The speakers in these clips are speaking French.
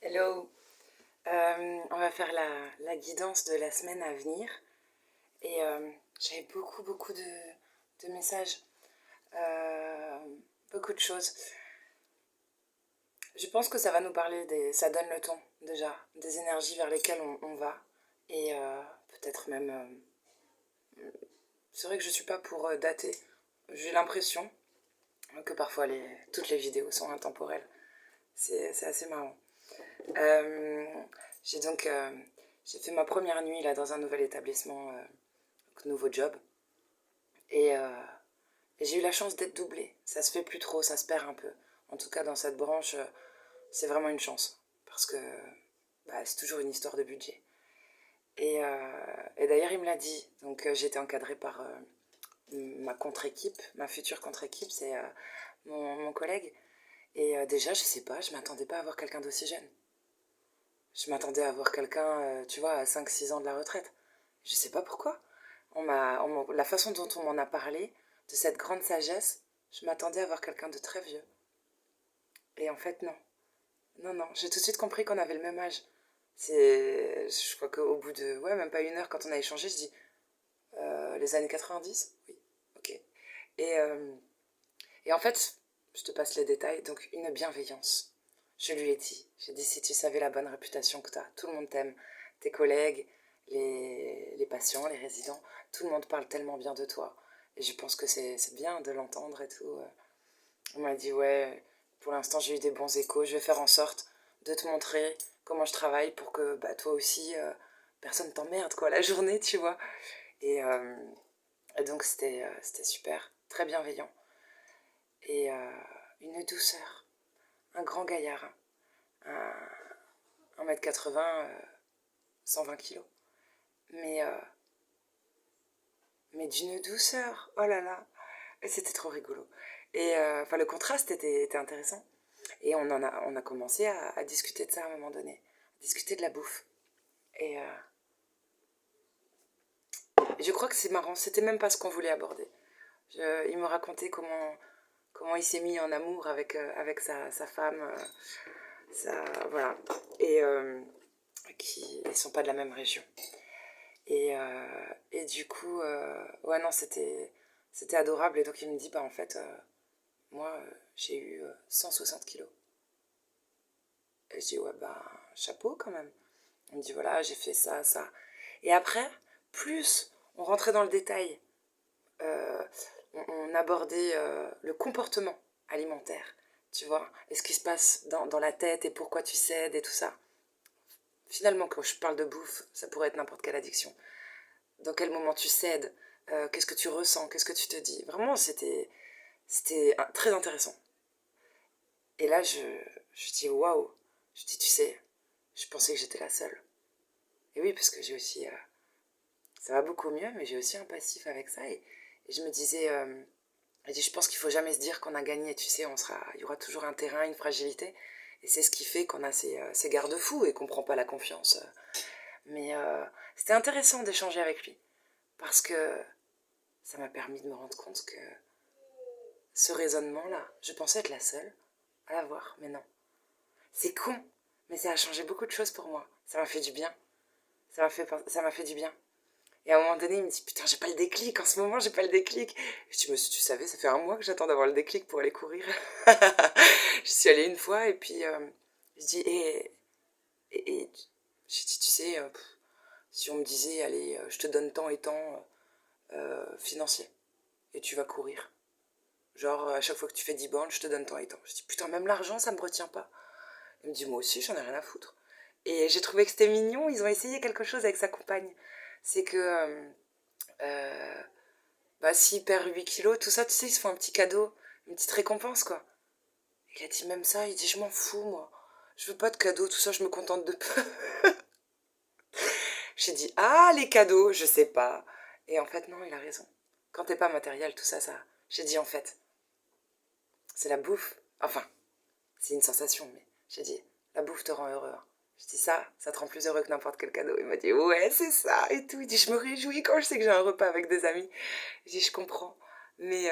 Hello. On va faire la guidance de la semaine à venir. Et j'avais beaucoup de messages, euh, beaucoup de choses. Je pense que ça va nous parler ça donne le ton déjà, des énergies vers lesquelles on va. Et peut-être même... c'est vrai que je suis pas pour dater. J'ai l'impression que parfois toutes les vidéos sont intemporelles. C'est assez marrant. Euh, j'ai donc... j'ai fait ma première nuit là dans un nouvel établissement, nouveau job. Et j'ai eu la chance d'être doublée. Ça se fait plus trop, ça se perd un peu. En tout cas, dans cette branche, c'est vraiment une chance. Parce que c'est toujours une histoire de budget. Et d'ailleurs, il me l'a dit. Donc, j'ai été encadrée par ma contre-équipe, ma future contre-équipe, c'est mon collègue. Et déjà, je sais pas, je m'attendais pas à avoir quelqu'un d'aussi jeune. Je m'attendais à avoir quelqu'un, tu vois, à 5 6 ans de la retraite. Je sais pas pourquoi. La façon dont on m'en a parlé, de cette grande sagesse, je m'attendais à voir quelqu'un de très vieux. Et en fait, non. Non, non. J'ai tout de suite compris qu'on avait le même âge. Je crois qu'au bout de, ouais, même pas 1 heure, quand on a échangé, je dis, les années 90. Oui, ok. Et, euh, et en fait, je te passe les détails, donc une bienveillance. Je lui ai dit, j'ai dit, si tu savais la bonne réputation que tu as, tout le monde t'aime, tes collègues, les patients, les résidents, tout le monde parle tellement bien de toi. Et je pense que c'est bien de l'entendre et tout. On m'a dit, ouais, pour l'instant j'ai eu des bons échos, je vais faire en sorte de te montrer comment je travaille pour que toi aussi, personne t'emmerde quoi, la journée, tu vois. Et, euh, et donc c'était super, très bienveillant. Et une douceur, un grand gaillard, hein. 1 m 80, 120 kilos. Mais, euh, mais d'une douceur, oh là là, et c'était trop rigolo. Et enfin, le contraste était intéressant. Et on a commencé à discuter de ça à un moment donné, à discuter de la bouffe. Et je crois que c'est marrant, c'était même pas ce qu'on voulait aborder. Il me racontait comment il s'est mis en amour avec sa femme, voilà, et ils sont pas de la même région. Et du coup, ouais, non, c'était adorable. Et donc, il me dit, bah, en fait, moi, j'ai eu 160 kilos. Et je dis, ouais, bah, chapeau quand même. Il me dit, voilà, j'ai fait ça, ça. Et après, plus on rentrait dans le détail, euh, on abordait le comportement alimentaire, tu vois, et ce qui se passe dans la tête et pourquoi tu cèdes et tout ça. Finalement, quand je parle de bouffe, ça pourrait être n'importe quelle addiction. Dans quel moment tu cèdes, qu'est-ce que tu ressens, qu'est-ce que tu te dis. Vraiment, c'était très intéressant. Et là, je dis waouh. Je dis, tu sais, je pensais que j'étais la seule. Et oui, parce que j'ai aussi, ça va beaucoup mieux, mais j'ai aussi un passif avec ça. Et je me disais, je pense qu'il faut jamais se dire qu'on a gagné. Tu sais, il y aura toujours un terrain, une fragilité. Et c'est ce qui fait qu'on a ces garde-fous et qu'on prend pas la confiance. Mais c'était intéressant d'échanger avec lui. Parce que ça m'a permis de me rendre compte que ce raisonnement-là, je pensais être la seule à l'avoir, mais non. C'est con, mais ça a changé beaucoup de choses pour moi. Ça m'a fait du bien. Ça m'a fait du bien. Et à un moment donné, il me dit, putain, j'ai pas le déclic, en ce moment, j'ai pas le déclic. Je dis, mais si tu savais, ça fait 1 mois que j'attends d'avoir le déclic pour aller courir. Je suis allée une fois, et puis, je dis, et j'ai dit, tu sais, si on me disait, allez, je te donne tant et tant financier, et tu vas courir. Genre, à chaque fois que tu fais 10 bornes, je te donne tant et tant. Je dis, putain, même l'argent, ça me retient pas. Il me dit, moi aussi, j'en ai rien à foutre. Et j'ai trouvé que c'était mignon, ils ont essayé quelque chose avec sa compagne. C'est que, euh, s'il perd 8 kilos, tout ça, tu sais, ils se font un petit cadeau, une petite récompense, quoi. Il a dit même ça, il dit, je m'en fous, moi. Je veux pas de cadeau, tout ça, je me contente de peu. J'ai dit, ah, les cadeaux, je sais pas. Et en fait, non, il a raison. Quand t'es pas matériel, tout ça, ça. J'ai dit, en fait, c'est la bouffe. Enfin, c'est une sensation, mais j'ai dit, la bouffe te rend heureux. Je dis ça te rend plus heureux que n'importe quel cadeau. Il m'a dit, ouais, c'est ça, et tout. Il dit, je me réjouis quand je sais que j'ai un repas avec des amis. Je dis, je comprends. Mais,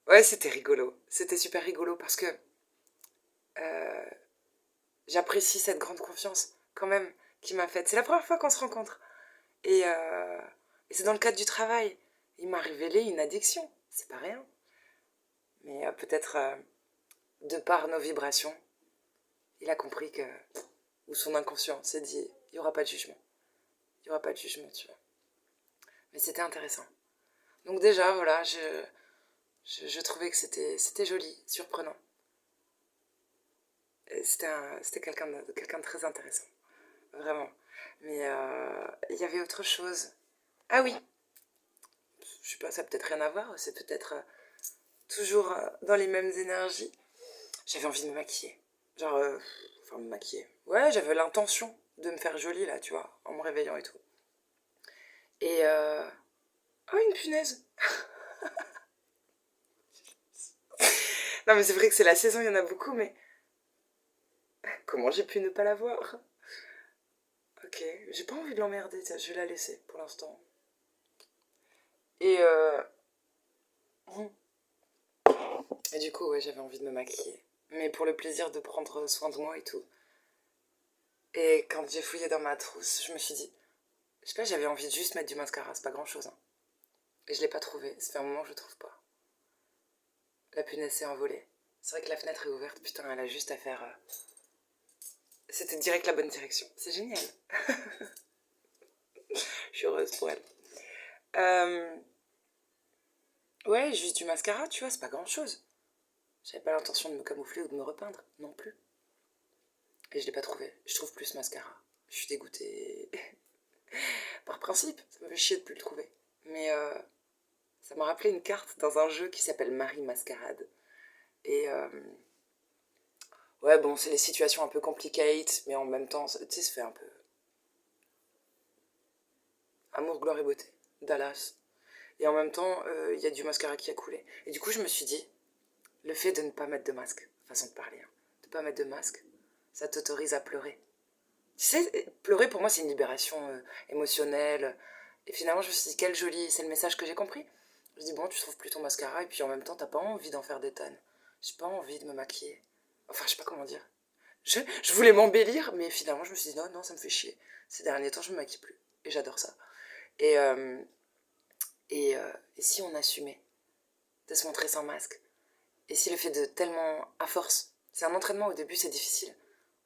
ouais, c'était rigolo. C'était super rigolo parce que j'apprécie cette grande confiance, quand même, qu'il m'a faite. C'est la première fois qu'on se rencontre. Et, c'est dans le cadre du travail. Il m'a révélé une addiction. C'est pas rien. Mais peut-être, de par nos vibrations, il a compris que... Ou son inconscient s'est dit, il n'y aura pas de jugement. Il n'y aura pas de jugement, tu vois. Mais c'était intéressant. Donc déjà, voilà, je trouvais que c'était joli, surprenant. C'était quelqu'un de très intéressant. Vraiment. Mais il y avait autre chose. Ah oui, je sais pas, ça a peut-être rien à voir. C'est peut-être toujours dans les mêmes énergies. J'avais envie de me maquiller. Genre, enfin me maquiller. Ouais, j'avais l'intention de me faire jolie là, tu vois, en me réveillant et tout. Et oh, une punaise. Non mais c'est vrai que c'est la saison, il y en a beaucoup, mais comment j'ai pu ne pas la voir? Ok, j'ai pas envie de l'emmerder, je vais la laisser pour l'instant. Et et du coup, ouais, j'avais envie de me maquiller. Mais pour le plaisir de prendre soin de moi et tout. Et quand j'ai fouillé dans ma trousse, je me suis dit, je sais pas, j'avais envie de juste mettre du mascara, c'est pas grand chose. Hein. Et je l'ai pas trouvé, ça fait un moment que je le trouve pas. La punaise s'est envolée. C'est vrai que la fenêtre est ouverte, putain, elle a juste à faire... C'était direct la bonne direction. C'est génial. Je suis heureuse pour elle. Ouais, juste du mascara, tu vois, c'est pas grand chose. J'avais pas l'intention de me camoufler ou de me repeindre, non plus. Et je l'ai pas trouvé. Je trouve plus ce mascara. Je suis dégoûtée. Par principe, ça me fait chier de plus le trouver. Mais ça m'a rappelé une carte dans un jeu qui s'appelle Marie Mascarade. Et ouais, bon, c'est des situations un peu complicated, mais en même temps, tu sais, ça fait un peu... Amour, gloire et beauté, Dallas. Et en même temps, il y a du mascara qui a coulé. Et du coup, je me suis dit, le fait de ne pas mettre de masque, façon de parler, hein, de ne pas mettre de masque, ça t'autorise à pleurer. Tu sais, pleurer pour moi, c'est une libération émotionnelle. Et finalement, je me suis dit, quel joli, c'est le message que j'ai compris. Je dis, bon, tu trouves plus ton mascara, et puis en même temps, t'as pas envie d'en faire des tonnes. J'ai pas envie de me maquiller. Enfin, je sais pas comment dire. Je voulais m'embellir, mais finalement, je me suis dit, non, non, ça me fait chier. Ces derniers temps, je me maquille plus. Et j'adore ça. Et, et si on assumait de se montrer sans masque? Et si le fait de tellement... À force. C'est un entraînement, au début, c'est difficile.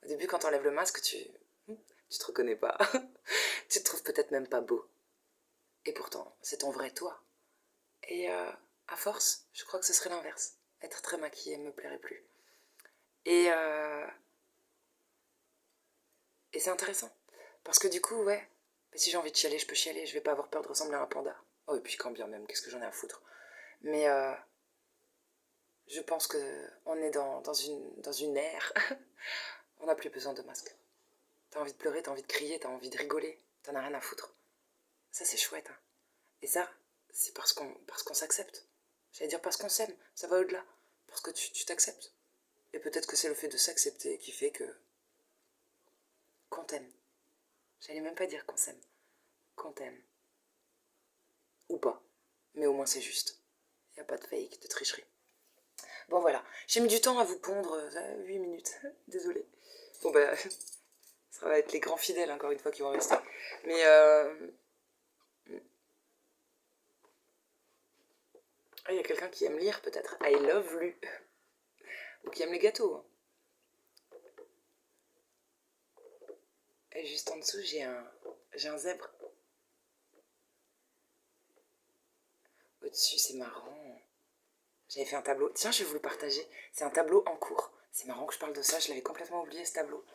Au début, quand t'enlèves le masque, tu te reconnais pas. Tu te trouves peut-être même pas beau. Et pourtant, c'est ton vrai toi. Et à force, je crois que ce serait l'inverse. Être très maquillée me plairait plus. Et, et c'est intéressant. Parce que du coup, ouais, si j'ai envie de chialer, je peux chialer. Je vais pas avoir peur de ressembler à un panda. Oh, et puis quand bien même, qu'est-ce que j'en ai à foutre. Mais je pense qu'on est dans une ère. On n'a plus besoin de masque. T'as envie de pleurer, t'as envie de crier, t'as envie de rigoler. T'en as rien à foutre. Ça, c'est chouette. Hein. Et ça, c'est parce qu'on s'accepte. J'allais dire parce qu'on s'aime. Ça va au-delà. Parce que tu t'acceptes. Et peut-être que c'est le fait de s'accepter qui fait que... qu'on t'aime. J'allais même pas dire qu'on s'aime. Qu'on t'aime. Ou pas. Mais au moins c'est juste. Y a pas de fake, de tricherie. Bon voilà. J'ai mis du temps à vous pondre. 8 minutes. Désolée. Bon bah... ça va être les grands fidèles encore une fois qui vont rester. Mais ah, il y a quelqu'un qui aime lire peut-être. I love lu. Ou qui aime les gâteaux. Hein. Et juste en dessous, j'ai un zèbre. Au-dessus, c'est marrant. J'avais fait un tableau. Tiens, je vais vous le partager. C'est un tableau en cours. C'est marrant que je parle de ça. Je l'avais complètement oublié, ce tableau.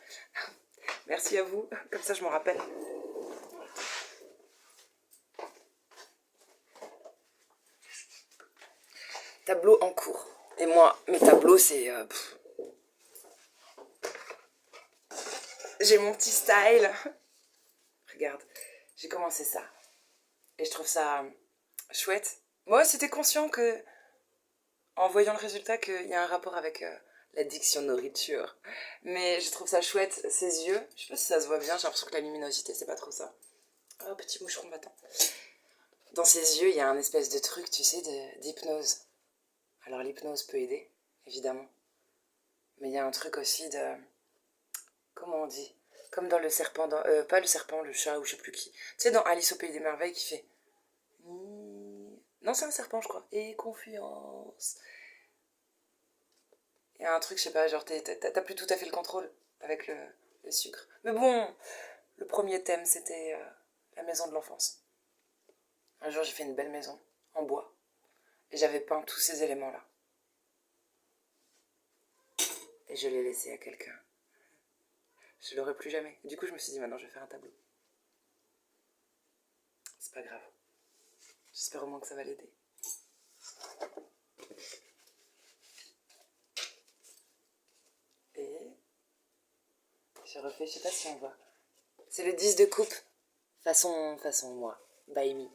Merci à vous. Comme ça, je m'en rappelle. Tableau en cours. Et moi, mes tableaux, c'est... j'ai mon petit style. Regarde, j'ai commencé ça. Et je trouve ça chouette. Moi, c'était conscient que, en voyant le résultat, qu'il y a un rapport avec l'addiction nourriture. Mais je trouve ça chouette, ses yeux. Je sais pas si ça se voit bien, j'ai l'impression que la luminosité, c'est pas trop ça. Oh, petit moucheron battant. Dans ses yeux, il y a un espèce de truc, tu sais, d'hypnose. Alors l'hypnose peut aider, évidemment. Mais il y a un truc aussi de... comment on dit? Comme dans le serpent, pas le serpent, le chat ou je sais plus qui. Tu sais, dans Alice au Pays des Merveilles qui fait... Non, c'est un serpent, je crois. Et confiance. Il y a un truc, je sais pas, genre t'as plus tout à fait le contrôle avec le sucre. Mais bon, le premier thème, c'était la maison de l'enfance. Un jour, j'ai fait une belle maison, en bois. Et j'avais peint tous ces éléments-là. Et je l'ai laissé à quelqu'un. Je l'aurai plus jamais. Du coup, je me suis dit, maintenant, je vais faire un tableau. C'est pas grave. J'espère au moins que ça va l'aider. Et je refais, je sais pas si on voit. C'est le 10 de coupe. Façon moi. By me.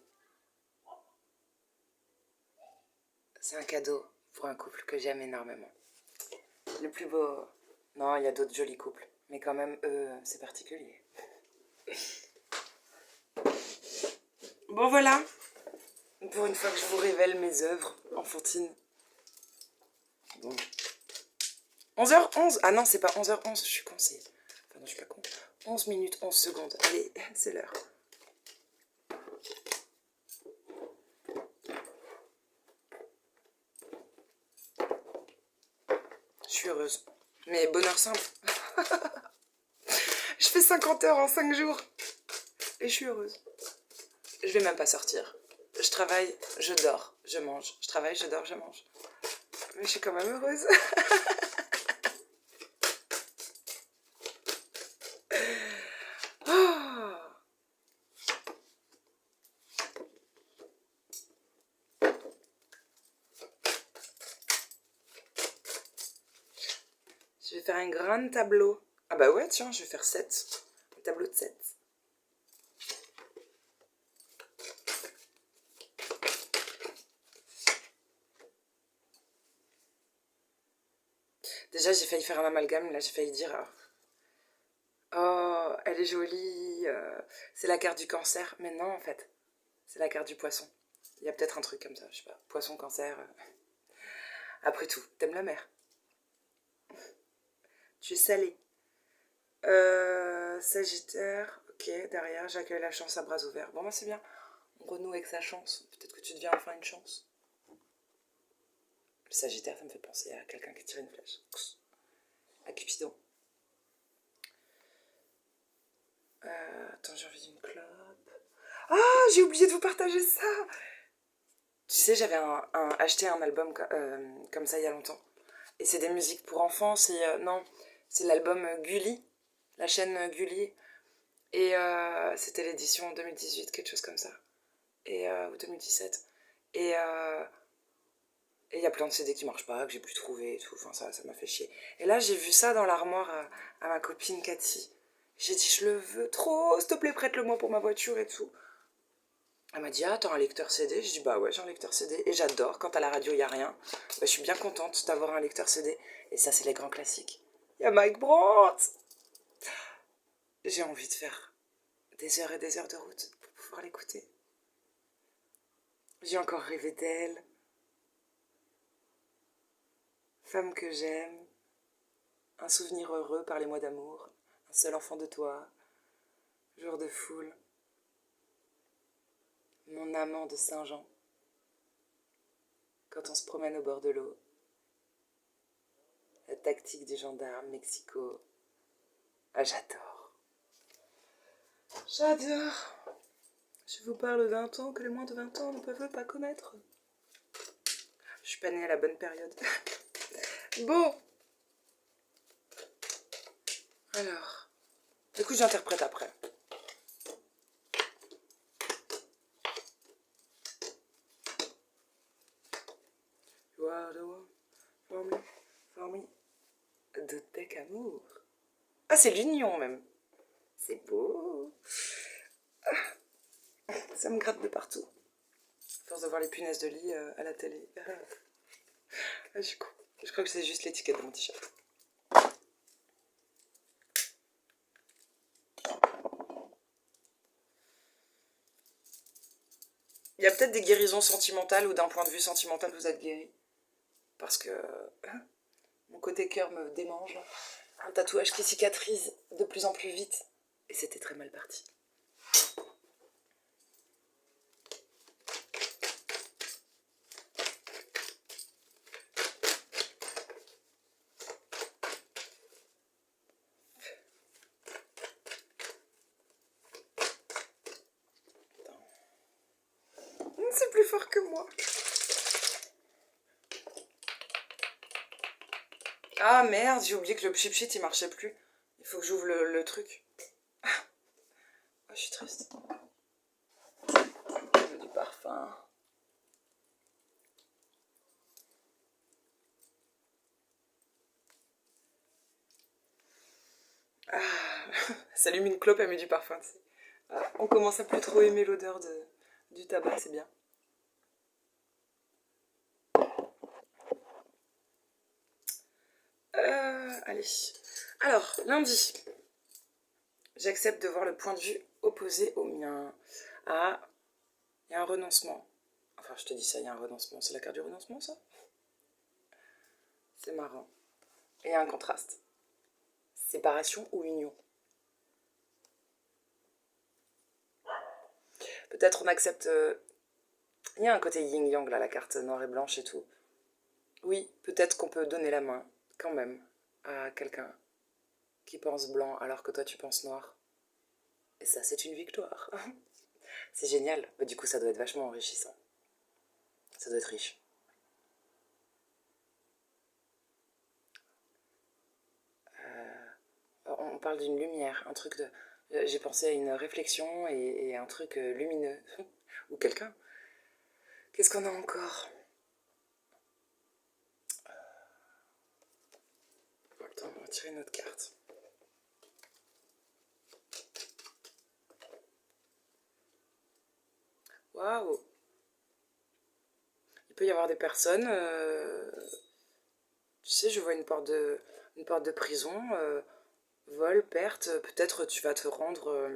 C'est un cadeau pour un couple que j'aime énormément. Le plus beau... Non, il y a d'autres jolis couples. Mais quand même, eux, c'est particulier. Bon, voilà. Pour une fois que je vous révèle mes œuvres enfantines. Bon. 11h11. Ah non, c'est pas 11h11. Je suis con, c'est... Enfin non, je suis pas con. 11 minutes, 11 secondes. Allez, c'est l'heure. Je suis heureuse. Mais bonheur simple. Je fais 50 heures en 5 jours. Et je suis heureuse. Je vais même pas sortir. Je travaille, je dors, je mange. Je travaille, je dors, je mange. Mais je suis quand même heureuse. Oh. Je vais faire un grand tableau. Ah bah ouais, tiens, je vais faire 7. Un tableau de 7. Déjà, j'ai failli faire un amalgame. Là, j'ai failli dire... Oh, elle est jolie. C'est la carte du cancer. Mais non, en fait. C'est la carte du poisson. Il y a peut-être un truc comme ça, je sais pas. Poisson, cancer. Après tout, t'aimes la mer. Tu es salé. Sagittaire. Ok, derrière, j'accueille la chance à bras ouverts. Bon, bah c'est bien. On renoue avec sa chance. Peut-être que tu deviens enfin une chance. Le Sagittaire, ça me fait penser à quelqu'un qui tire une flèche. À Cupidon. Attends, j'ai envie d'une clope. Ah, j'ai oublié de vous partager ça. Tu sais, j'avais acheté un album comme ça il y a longtemps. Et c'est des musiques pour enfants. Non, c'est l'album Gulli, la chaîne Gulli. Et c'était l'édition 2018, quelque chose comme ça. Ou 2017. Et il y a plein de CD qui marchent pas, que j'ai plus trouvé et tout. Enfin, ça m'a fait chier. Et là, j'ai vu ça dans l'armoire à ma copine Cathy. J'ai dit, je le veux trop, s'il te plaît, prête-le-moi pour ma voiture et tout. Elle m'a dit, ah, t'as un lecteur CD? Je dis, bah ouais, j'ai un lecteur CD. Et j'adore, quand à la radio, il n'y a rien. Bah, je suis bien contente d'avoir un lecteur CD. Et ça, c'est les grands classiques. Il y a Mike Brandt. J'ai envie de faire des heures et des heures de route pour pouvoir l'écouter. J'ai encore rêvé d'elle. Femme que j'aime. Un souvenir heureux par les mois d'amour. Un seul enfant de toi. Jour de foule. Mon amant de Saint-Jean. Quand on se promène au bord de l'eau. La tactique du gendarme, Mexico. Ah, j'adore. J'adore. Je vous parle d'un temps que les moins de 20 ans ne peuvent pas connaître. Je suis pas née à la bonne période. Bon. Alors. Écoute, j'interprète après. You are the one for me, de tek amour. Ah, c'est l'union même. C'est beau. Ah, ça me gratte de partout. À force de voir les punaises de lit à la télé. Ah, je suis con. Je crois que c'est juste l'étiquette de mon t-shirt. Il y a peut-être des guérisons sentimentales où d'un point de vue sentimental vous êtes guéri. Parce que mon côté cœur me démange. Un tatouage qui cicatrise de plus en plus vite. Et c'était très mal parti. C'est plus fort que moi. Ah merde, j'ai oublié que le pchit il marchait plus. Il faut que j'ouvre le truc. Ah, je suis triste. Je veux du parfum. Ah, ça allume une clope, elle met du parfum. Ah, on commence à plus trop aimer l'odeur du tabac, c'est bien. Allez. Alors, lundi. J'accepte de voir le point de vue opposé au mien. Ah, il y a un renoncement. Enfin, je te dis ça, il y a un renoncement. C'est la carte du renoncement, ça? C'est marrant. Et il y a un contraste. Séparation ou union? Peut-être on accepte... Il y a un côté yin-yang, là, la carte noire et blanche et tout. Oui, peut-être qu'on peut donner la main, quand même, à quelqu'un qui pense blanc alors que toi tu penses noir. Et ça, c'est une victoire. C'est génial. Bah, du coup, ça doit être vachement enrichissant. Ça doit être riche. On parle d'une lumière, un truc de... J'ai pensé à une réflexion et un truc lumineux. Ou quelqu'un. Qu'est-ce qu'on a encore? Attends, on va tirer une autre carte. Waouh! Il peut y avoir des personnes... tu sais, je vois une porte de prison, vol, perte. Peut-être tu vas te rendre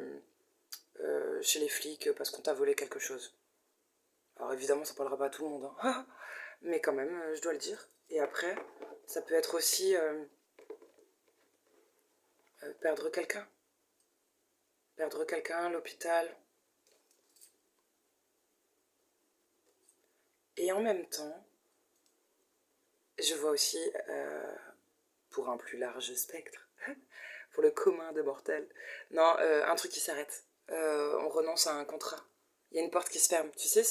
chez les flics parce qu'on t'a volé quelque chose. Alors évidemment, ça parlera pas à tout le monde, hein. Mais quand même, je dois le dire. Et après, ça peut être aussi perdre quelqu'un. Perdre quelqu'un, l'hôpital. Et en même temps, je vois aussi, pour un plus large spectre, pour le commun des mortels, non, un truc qui s'arrête. On renonce à un contrat. Il y a une porte qui se ferme. Tu sais,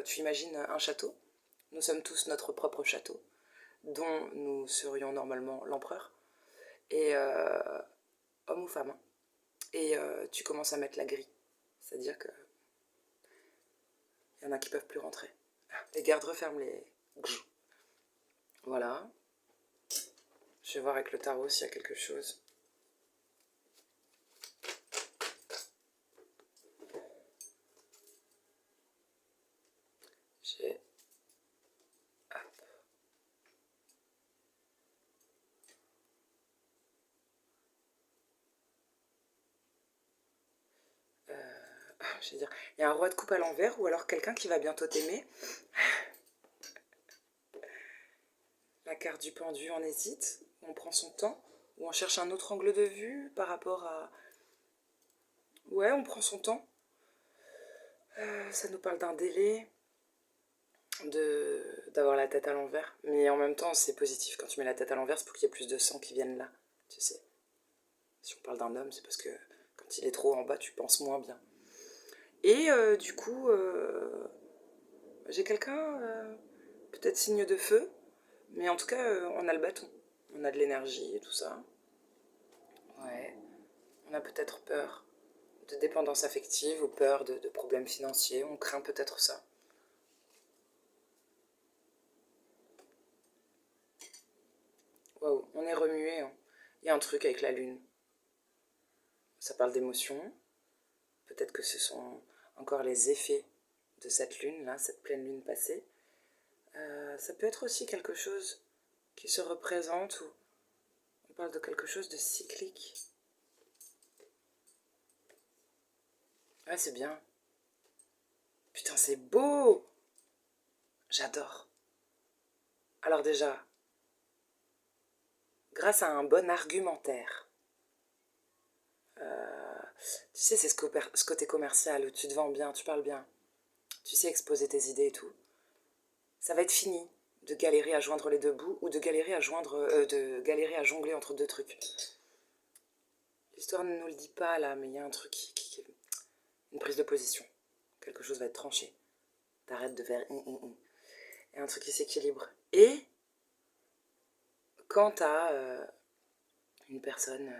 tu imagines un château. Nous sommes tous notre propre château, dont nous serions normalement l'empereur. Et homme ou femme, hein. Et tu commences à mettre la grille. C'est-à-dire que y en a qui peuvent plus rentrer. Les gardes referment les... Voilà. Je vais voir avec le tarot s'il y a quelque chose. J'ai... je vais dire, il y a un roi de coupe à l'envers ou alors quelqu'un qui va bientôt t'aimer. La carte du pendu, on hésite, on prend son temps, ou on cherche un autre angle de vue par rapport à... Ouais, on prend son temps. Ça nous parle d'un délai, d'avoir la tête à l'envers. Mais en même temps, c'est positif. Quand tu mets la tête à l'envers, c'est pour qu'il y ait plus de sang qui vienne là, tu sais. Si on parle d'un homme, c'est parce que quand il est trop en bas, tu penses moins bien. Et du coup, j'ai quelqu'un, peut-être signe de feu, mais en tout cas, on a le bâton. On a de l'énergie et tout ça. Ouais. On a peut-être peur de dépendance affective ou peur de problèmes financiers. On craint peut-être ça. Waouh, on est remué, hein. Il y a un truc avec la lune. Ça parle d'émotions. Peut-être que ce sont encore les effets de cette lune-là, cette pleine lune passée. Ça peut être aussi quelque chose qui se représente ou on parle de quelque chose de cyclique. Ouais, c'est bien. Putain, c'est beau! J'adore. Alors déjà, grâce à un bon argumentaire. Tu sais, c'est ce côté commercial où tu te vends bien, tu parles bien, tu sais exposer tes idées et tout. Ça va être fini de galérer à joindre les deux bouts ou de galérer à jongler entre deux trucs. L'histoire ne nous le dit pas là, mais il y a un truc une prise de position. Quelque chose va être tranché. T'arrêtes de faire et un truc qui s'équilibre. Et quand t'as une personne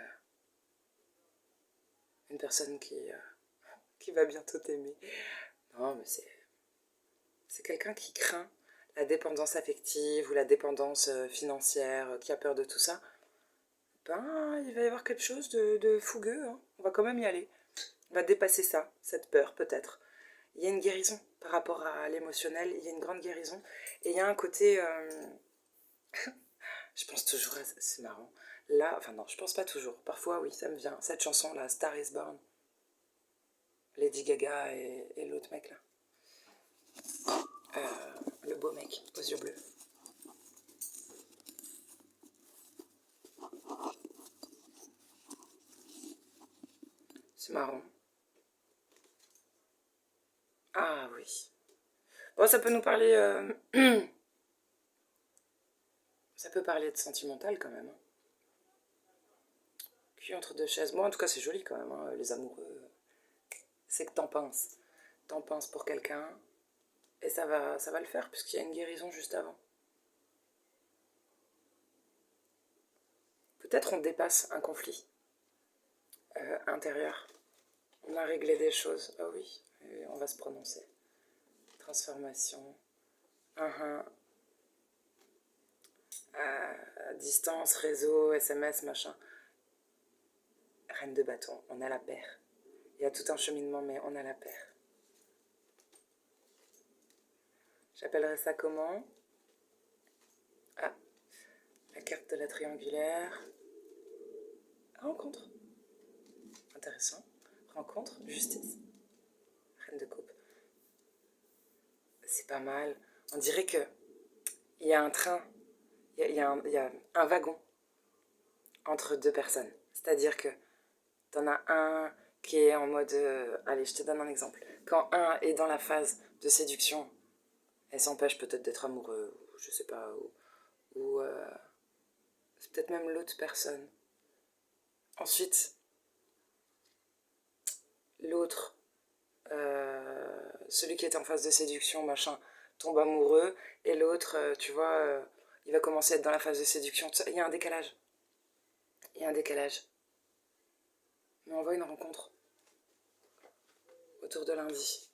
qui va bientôt t'aimer, non mais c'est quelqu'un qui craint la dépendance affective ou la dépendance financière, qui a peur de tout ça, ben il va y avoir quelque chose de fougueux, hein. On va quand même y aller. On va dépasser ça, cette peur peut-être. Il y a une guérison par rapport à l'émotionnel, il y a une grande guérison. Et il y a un côté... je pense toujours à... C'est marrant. Là, enfin non, je pense pas toujours. Parfois, oui, ça me vient. Cette chanson, là, Star is Born. Lady Gaga et l'autre mec, là. Le beau mec, aux yeux bleus. C'est marrant. Ah oui. Bon, ça peut nous parler... ça peut parler de sentimental quand même. Cul entre deux chaises. Bon, en tout cas, c'est joli quand même, hein, les amoureux. C'est que t'en penses. T'en penses pour quelqu'un. Et ça va le faire, puisqu'il y a une guérison juste avant. Peut-être on dépasse un conflit intérieur. On a réglé des choses. Ah oui, et on va se prononcer. Transformation. Distance, réseau, SMS, machin. Reine de bâton, on a la paire. Il y a tout un cheminement, mais on a la paire. J'appellerais ça comment? Ah, la carte de la triangulaire. Rencontre. Intéressant. Rencontre, justice. Reine de coupe. C'est pas mal. On dirait que il y a un train, il y a un wagon entre deux personnes. C'est-à-dire que t'en as un qui est en mode... allez, je te donne un exemple. Quand un est dans la phase de séduction, elle s'empêche peut-être d'être amoureux, ou je sais pas, ou c'est peut-être même l'autre personne. Ensuite, l'autre, celui qui était en phase de séduction, machin, tombe amoureux, et l'autre, tu vois, il va commencer à être dans la phase de séduction. Il y a un décalage. Il y a un décalage. Mais on voit une rencontre autour de lundi.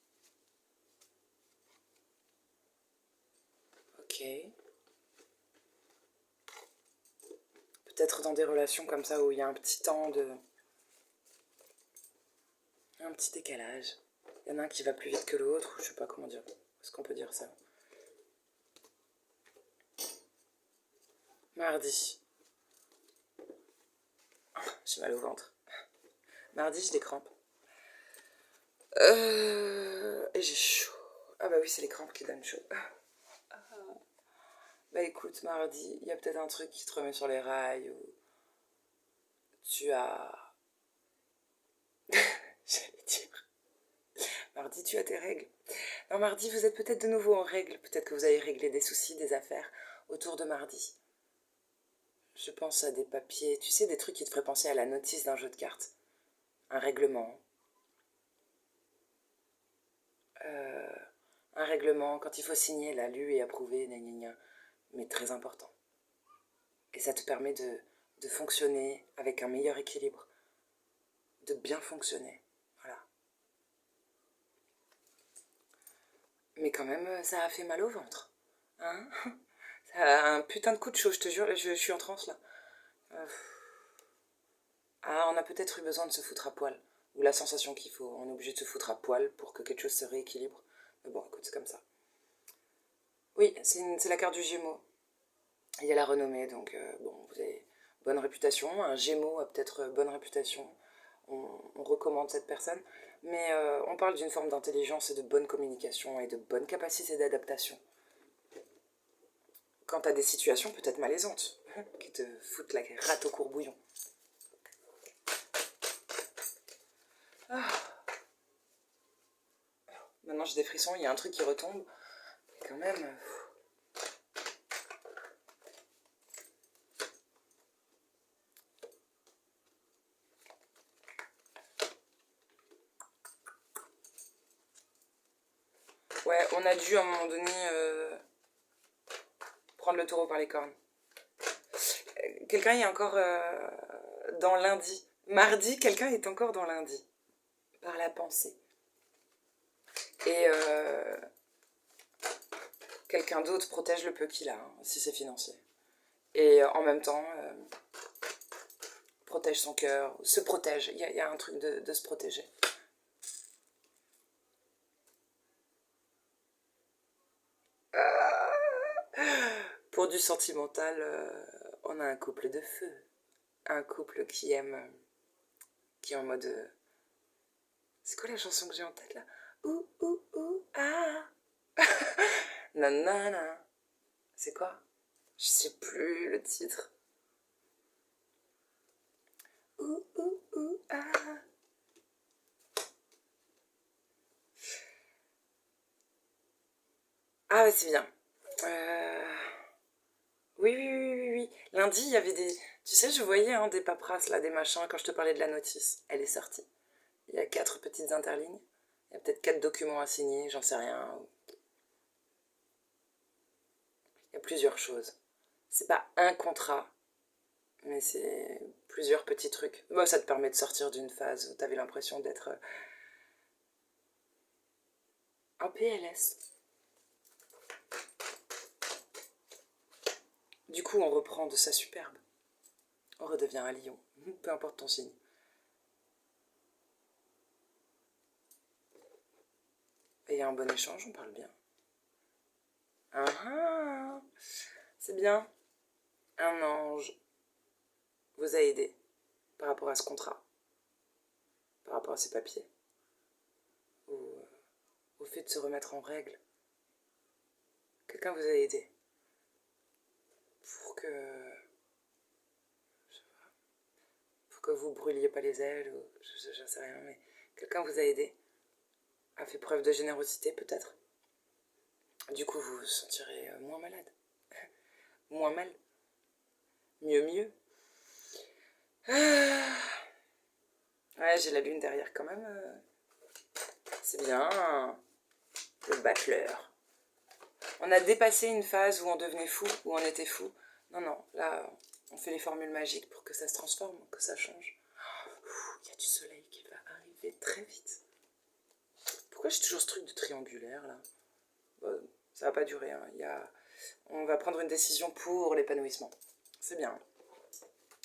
Ok. Peut-être dans des relations comme ça où il y a un petit temps de... un petit décalage. Il y en a un qui va plus vite que l'autre, ou je sais pas comment dire. Est-ce qu'on peut dire ça? Mardi. J'ai mal au ventre. Mardi, j'ai des crampes. Et j'ai chaud. Ah bah oui, c'est les crampes qui donnent chaud. Bah écoute, mardi, il y a peut-être un truc qui te remet sur les rails, ou tu as... J'allais dire... Mardi, tu as tes règles. Non, mardi, vous êtes peut-être de nouveau en règle. Peut-être que vous avez réglé des soucis, des affaires autour de mardi. Je pense à des papiers, tu sais, des trucs qui te feraient penser à la notice d'un jeu de cartes. Un règlement. Un règlement, quand il faut signer, la lu et approuver, gna gna gna. Mais très important. Et ça te permet de fonctionner avec un meilleur équilibre. De bien fonctionner. Voilà. Mais quand même, ça a fait mal au ventre. Hein? Ça a un putain de coup de chaud, je te jure, je suis en transe là. Ah, on a peut-être eu besoin de se foutre à poil. Ou la sensation qu'il faut. On est obligé de se foutre à poil pour que quelque chose se rééquilibre. Mais bon, écoute, c'est comme ça. Oui, c'est la carte du Gémeaux. Il y a la renommée, donc bon, vous avez bonne réputation. Un Gémeaux a peut-être bonne réputation. On recommande cette personne. Mais on parle d'une forme d'intelligence et de bonne communication et de bonne capacité d'adaptation. Quant à des situations peut-être malaisantes. qui te foutent la rate au courbouillon. Ah. Maintenant j'ai des frissons, il y a un truc qui retombe. Et quand même... Ouais, on a dû à un moment donné prendre le taureau par les cornes. Quelqu'un est encore dans lundi. Mardi, quelqu'un est encore dans lundi. Par la pensée. Et quelqu'un d'autre protège le peu qu'il a, hein, si c'est financier. Et en même temps, protège son cœur, se protège. Il y a un truc de se protéger. Pour du sentimental, on a un couple de feu. Un couple qui aime, qui est en mode... c'est quoi la chanson que j'ai en tête là? Ouh, ouh, ouh, ah. Nanana. C'est quoi? Je sais plus le titre. Ouh, ouh, ouh, ah. Ah ouais, c'est bien. Oui, oui, oui, oui, oui. Lundi, il y avait des... Tu sais, je voyais hein, des paperasses, là, des machins, quand je te parlais de la notice. Elle est sortie. Il y a 4 petites interlignes. Il y a peut-être 4 documents à signer, j'en sais rien. Il y a plusieurs choses. C'est pas un contrat, mais c'est plusieurs petits trucs. Bon, ça te permet de sortir d'une phase où t'avais l'impression d'être en PLS. Du coup, on reprend de sa superbe. On redevient un lion, peu importe ton signe. Et il y a un bon échange, on parle bien. Ah ah, c'est bien. Un ange vous a aidé par rapport à ce contrat, par rapport à ces papiers, au fait de se remettre en règle. Quelqu'un vous a aidé pour que vous brûliez pas les ailes, ou je sais rien, mais quelqu'un vous a aidé, a fait preuve de générosité peut-être. Du coup, vous vous sentirez moins malade, moins mal, mieux, mieux. Ah. Ouais, j'ai la lune derrière quand même. C'est bien. Le battleur. On a dépassé une phase où on devenait fou, où on était fou. Non, non, là, on fait les formules magiques pour que ça se transforme, que ça change. Il y a du soleil qui va arriver très vite. Pourquoi j'ai toujours ce truc de triangulaire, là? Bon, ça va pas durer, hein. On va prendre une décision pour l'épanouissement. C'est bien.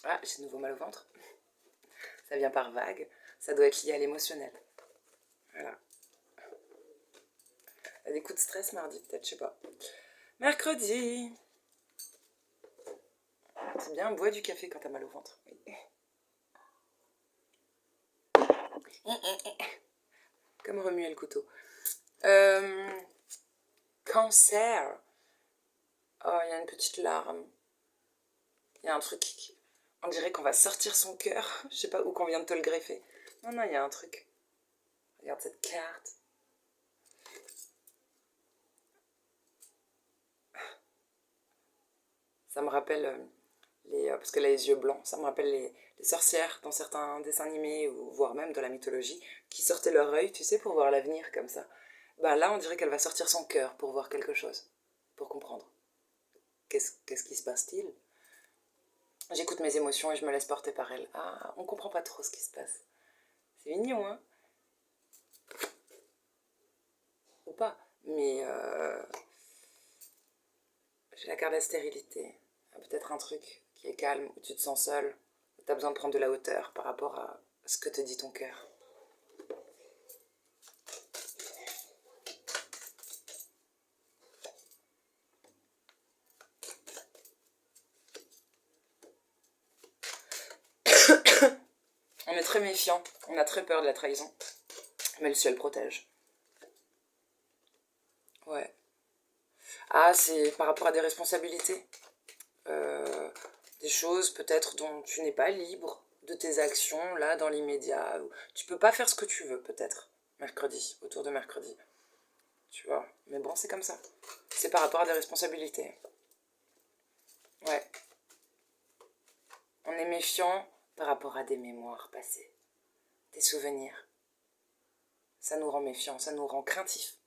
Ah, j'ai de nouveau mal au ventre. Ça vient par vague. Ça doit être lié à l'émotionnel. Voilà. Il y a des coups de stress mardi, peut-être, je sais pas. Mercredi. C'est bien, bois du café quand t'as mal au ventre. Comme remuer le couteau. Cancer. Oh, il y a une petite larme. Il y a un truc. On dirait qu'on va sortir son cœur. Je sais pas où qu'on vient de te le greffer. Non, non, il y a un truc. Regarde cette carte. Ça me rappelle parce qu'elle a les yeux blancs. Ça me rappelle les sorcières dans certains dessins animés, ou voire même dans la mythologie, qui sortaient leur œil, tu sais, pour voir l'avenir comme ça. Bah là, on dirait qu'elle va sortir son cœur pour voir quelque chose. Pour comprendre. Qu'est-ce qui se passe-t-il? J'écoute mes émotions et je me laisse porter par elles. Ah, on comprend pas trop ce qui se passe. C'est mignon, hein? Ou pas. Mais j'ai la carte de la stérilité. Peut-être un truc qui est calme, où tu te sens seul, où tu as besoin de prendre de la hauteur par rapport à ce que te dit ton cœur. On est très méfiant, on a très peur de la trahison, mais le ciel protège. Ouais. Ah, c'est par rapport à des responsabilités. Des choses peut-être dont tu n'es pas libre de tes actions, là, dans l'immédiat. Tu peux pas faire ce que tu veux, peut-être, mercredi, autour de mercredi. Tu vois. Mais bon, c'est comme ça. C'est par rapport à des responsabilités. Ouais. On est méfiant par rapport à des mémoires passées, des souvenirs. Ça nous rend méfiants, ça nous rend craintifs.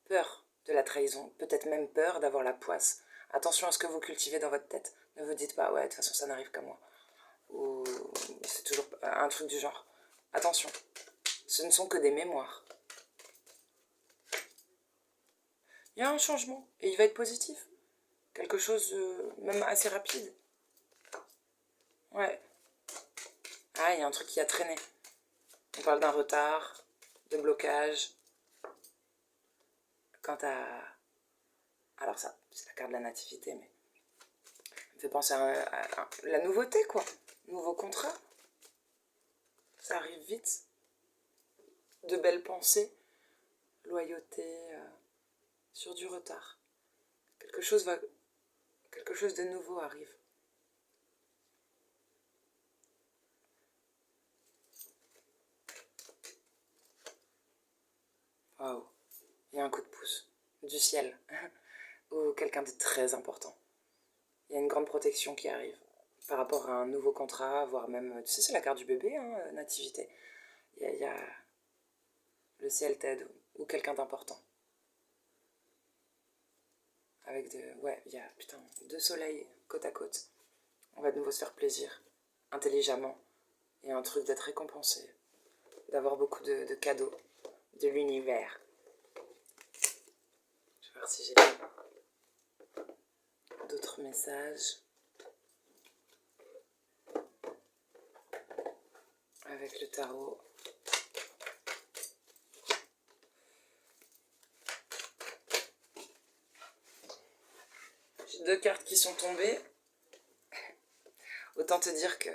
Peur de la trahison, peut-être même peur d'avoir la poisse. Attention à ce que vous cultivez dans votre tête. Ne vous dites pas, ouais, de toute façon, ça n'arrive qu'à moi. Ou c'est toujours un truc du genre. Attention, ce ne sont que des mémoires. Il y a un changement, et il va être positif. Quelque chose même assez rapide. Ouais. Ah, il y a un truc qui a traîné. On parle d'un retard, de blocage. Quant à... Alors ça, c'est la carte de la nativité, mais... Ça me fait penser à la nouveauté, quoi. Nouveau contrat. Ça arrive vite. De belles pensées. Loyauté sur du retard. Quelque chose de nouveau arrive. Waouh. Il y a un coup de pouce. Du ciel. Ou quelqu'un de très important. Il y a une grande protection qui arrive. Par rapport à un nouveau contrat, voire même... Tu sais, c'est la carte du bébé, hein, nativité. Il y a le ciel t'aide ou quelqu'un d'important. Avec ouais, il y a, putain, 2 soleils côte à côte. On va de nouveau se faire plaisir, intelligemment. Et un truc d'être récompensé. D'avoir beaucoup de cadeaux de l'univers. Je vais voir si j'ai d'autres messages. Avec le tarot. J'ai 2 cartes qui sont tombées. Autant te dire que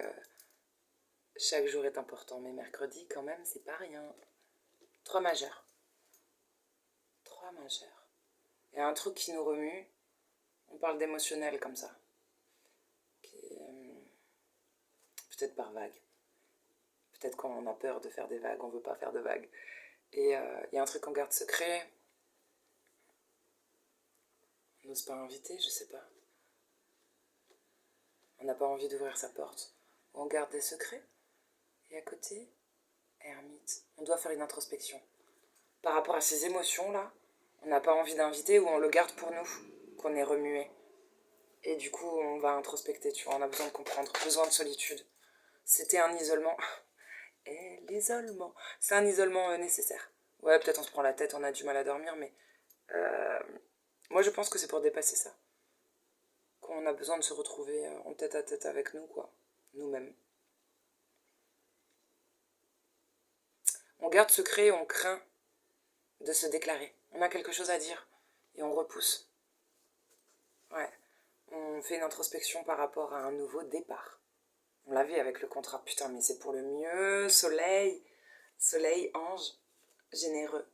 chaque jour est important, mais mercredi, quand même, c'est pas rien. 3 majeurs. 3 majeurs. Il y a un truc qui nous remue. On parle d'émotionnel comme ça. Peut-être par vague. Peut-être quand on a peur de faire des vagues, on veut pas faire de vagues. Et il y a un truc qu'on garde secret. On n'ose pas inviter, je sais pas. On n'a pas envie d'ouvrir sa porte. On garde des secrets. Et à côté, ermite. On doit faire une introspection. Par rapport à ces émotions-là, on n'a pas envie d'inviter ou on le garde pour nous, qu'on est remué. Et du coup, on va introspecter, tu vois, on a besoin de comprendre, besoin de solitude. C'était un isolement. Et l'isolement, c'est un isolement nécessaire. Ouais, peut-être on se prend la tête, on a du mal à dormir, mais moi je pense que c'est pour dépasser ça. Qu'on a besoin de se retrouver en tête à tête avec nous, quoi. Nous-mêmes. On garde secret, on craint de se déclarer. On a quelque chose à dire et on repousse. Ouais. On fait une introspection par rapport à un nouveau départ. On l'a vu avec le contrat. Putain, mais c'est pour le mieux. Soleil, soleil, ange, généreux.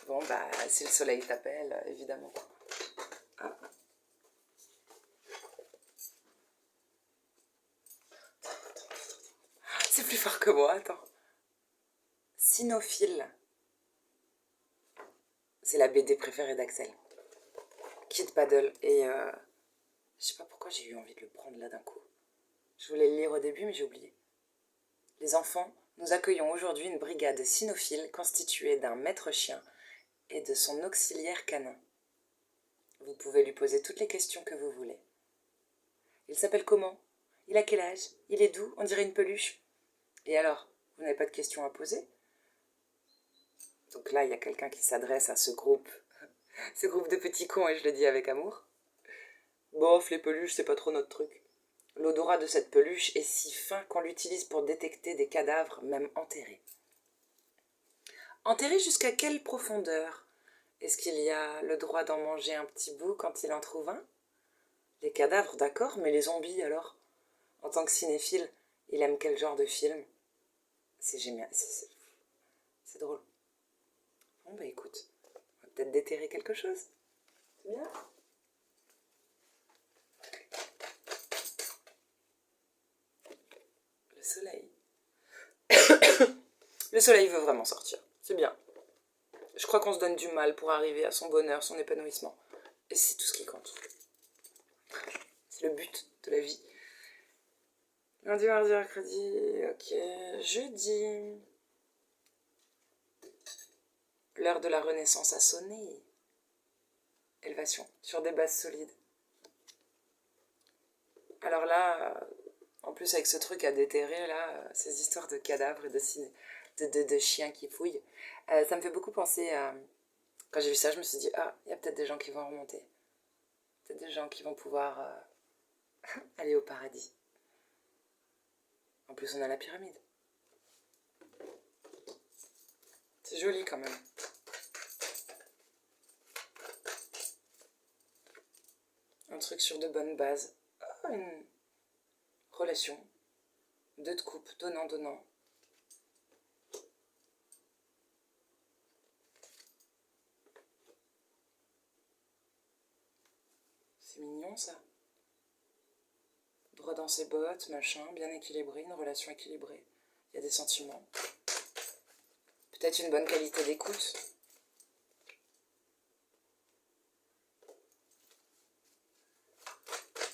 Bon, bah, si le soleil t'appelle, évidemment. Ah. C'est plus fort que moi, attends. Cynophile. C'est la BD préférée d'Axel. Kid Paddle. Et je sais pas pourquoi j'ai eu envie de le prendre là d'un coup. Je voulais le lire au début, mais j'ai oublié. Les enfants, nous accueillons aujourd'hui une brigade cynophile constituée d'un maître chien et de son auxiliaire canin. Vous pouvez lui poser toutes les questions que vous voulez. Il s'appelle comment? Il a quel âge? Il est doux? On dirait une peluche. Et alors, vous n'avez pas de questions à poser? Donc là, il y a quelqu'un qui s'adresse à ce groupe de petits cons, et je le dis avec amour. Bof, les peluches, c'est pas trop notre truc. L'odorat de cette peluche est si fin qu'on l'utilise pour détecter des cadavres, même enterrés. Enterrés jusqu'à quelle profondeur? Est-ce qu'il y a le droit d'en manger un petit bout quand il en trouve un? Les cadavres, d'accord, mais les zombies alors? En tant que cinéphile, il aime quel genre de film? C'est génial, c'est drôle. Bon bah écoute, on va peut-être déterrer quelque chose. C'est bien. soleil. Le soleil veut vraiment sortir, c'est bien. Je crois qu'on se donne du mal pour arriver à son bonheur, son épanouissement. Et c'est tout ce qui compte. C'est le but de la vie. Lundi, mardi, mercredi, ok. Jeudi. L'heure de la renaissance a sonné. Élévation, sur des bases solides. Alors là, en plus avec ce truc à déterrer, là, ces histoires de cadavres et de chiens qui fouillent, ça me fait beaucoup penser à... Quand j'ai vu ça, je me suis dit, ah, il y a peut-être des gens qui vont remonter. Peut-être des gens qui vont pouvoir aller au paradis. En plus, on a la pyramide. C'est joli quand même. Un truc sur de bonnes bases. Oh, une relation. 2 de coupe, donnant-donnant. C'est mignon ça. Droit dans ses bottes, machin, bien équilibré, une relation équilibrée. Il y a des sentiments. Peut-être une bonne qualité d'écoute.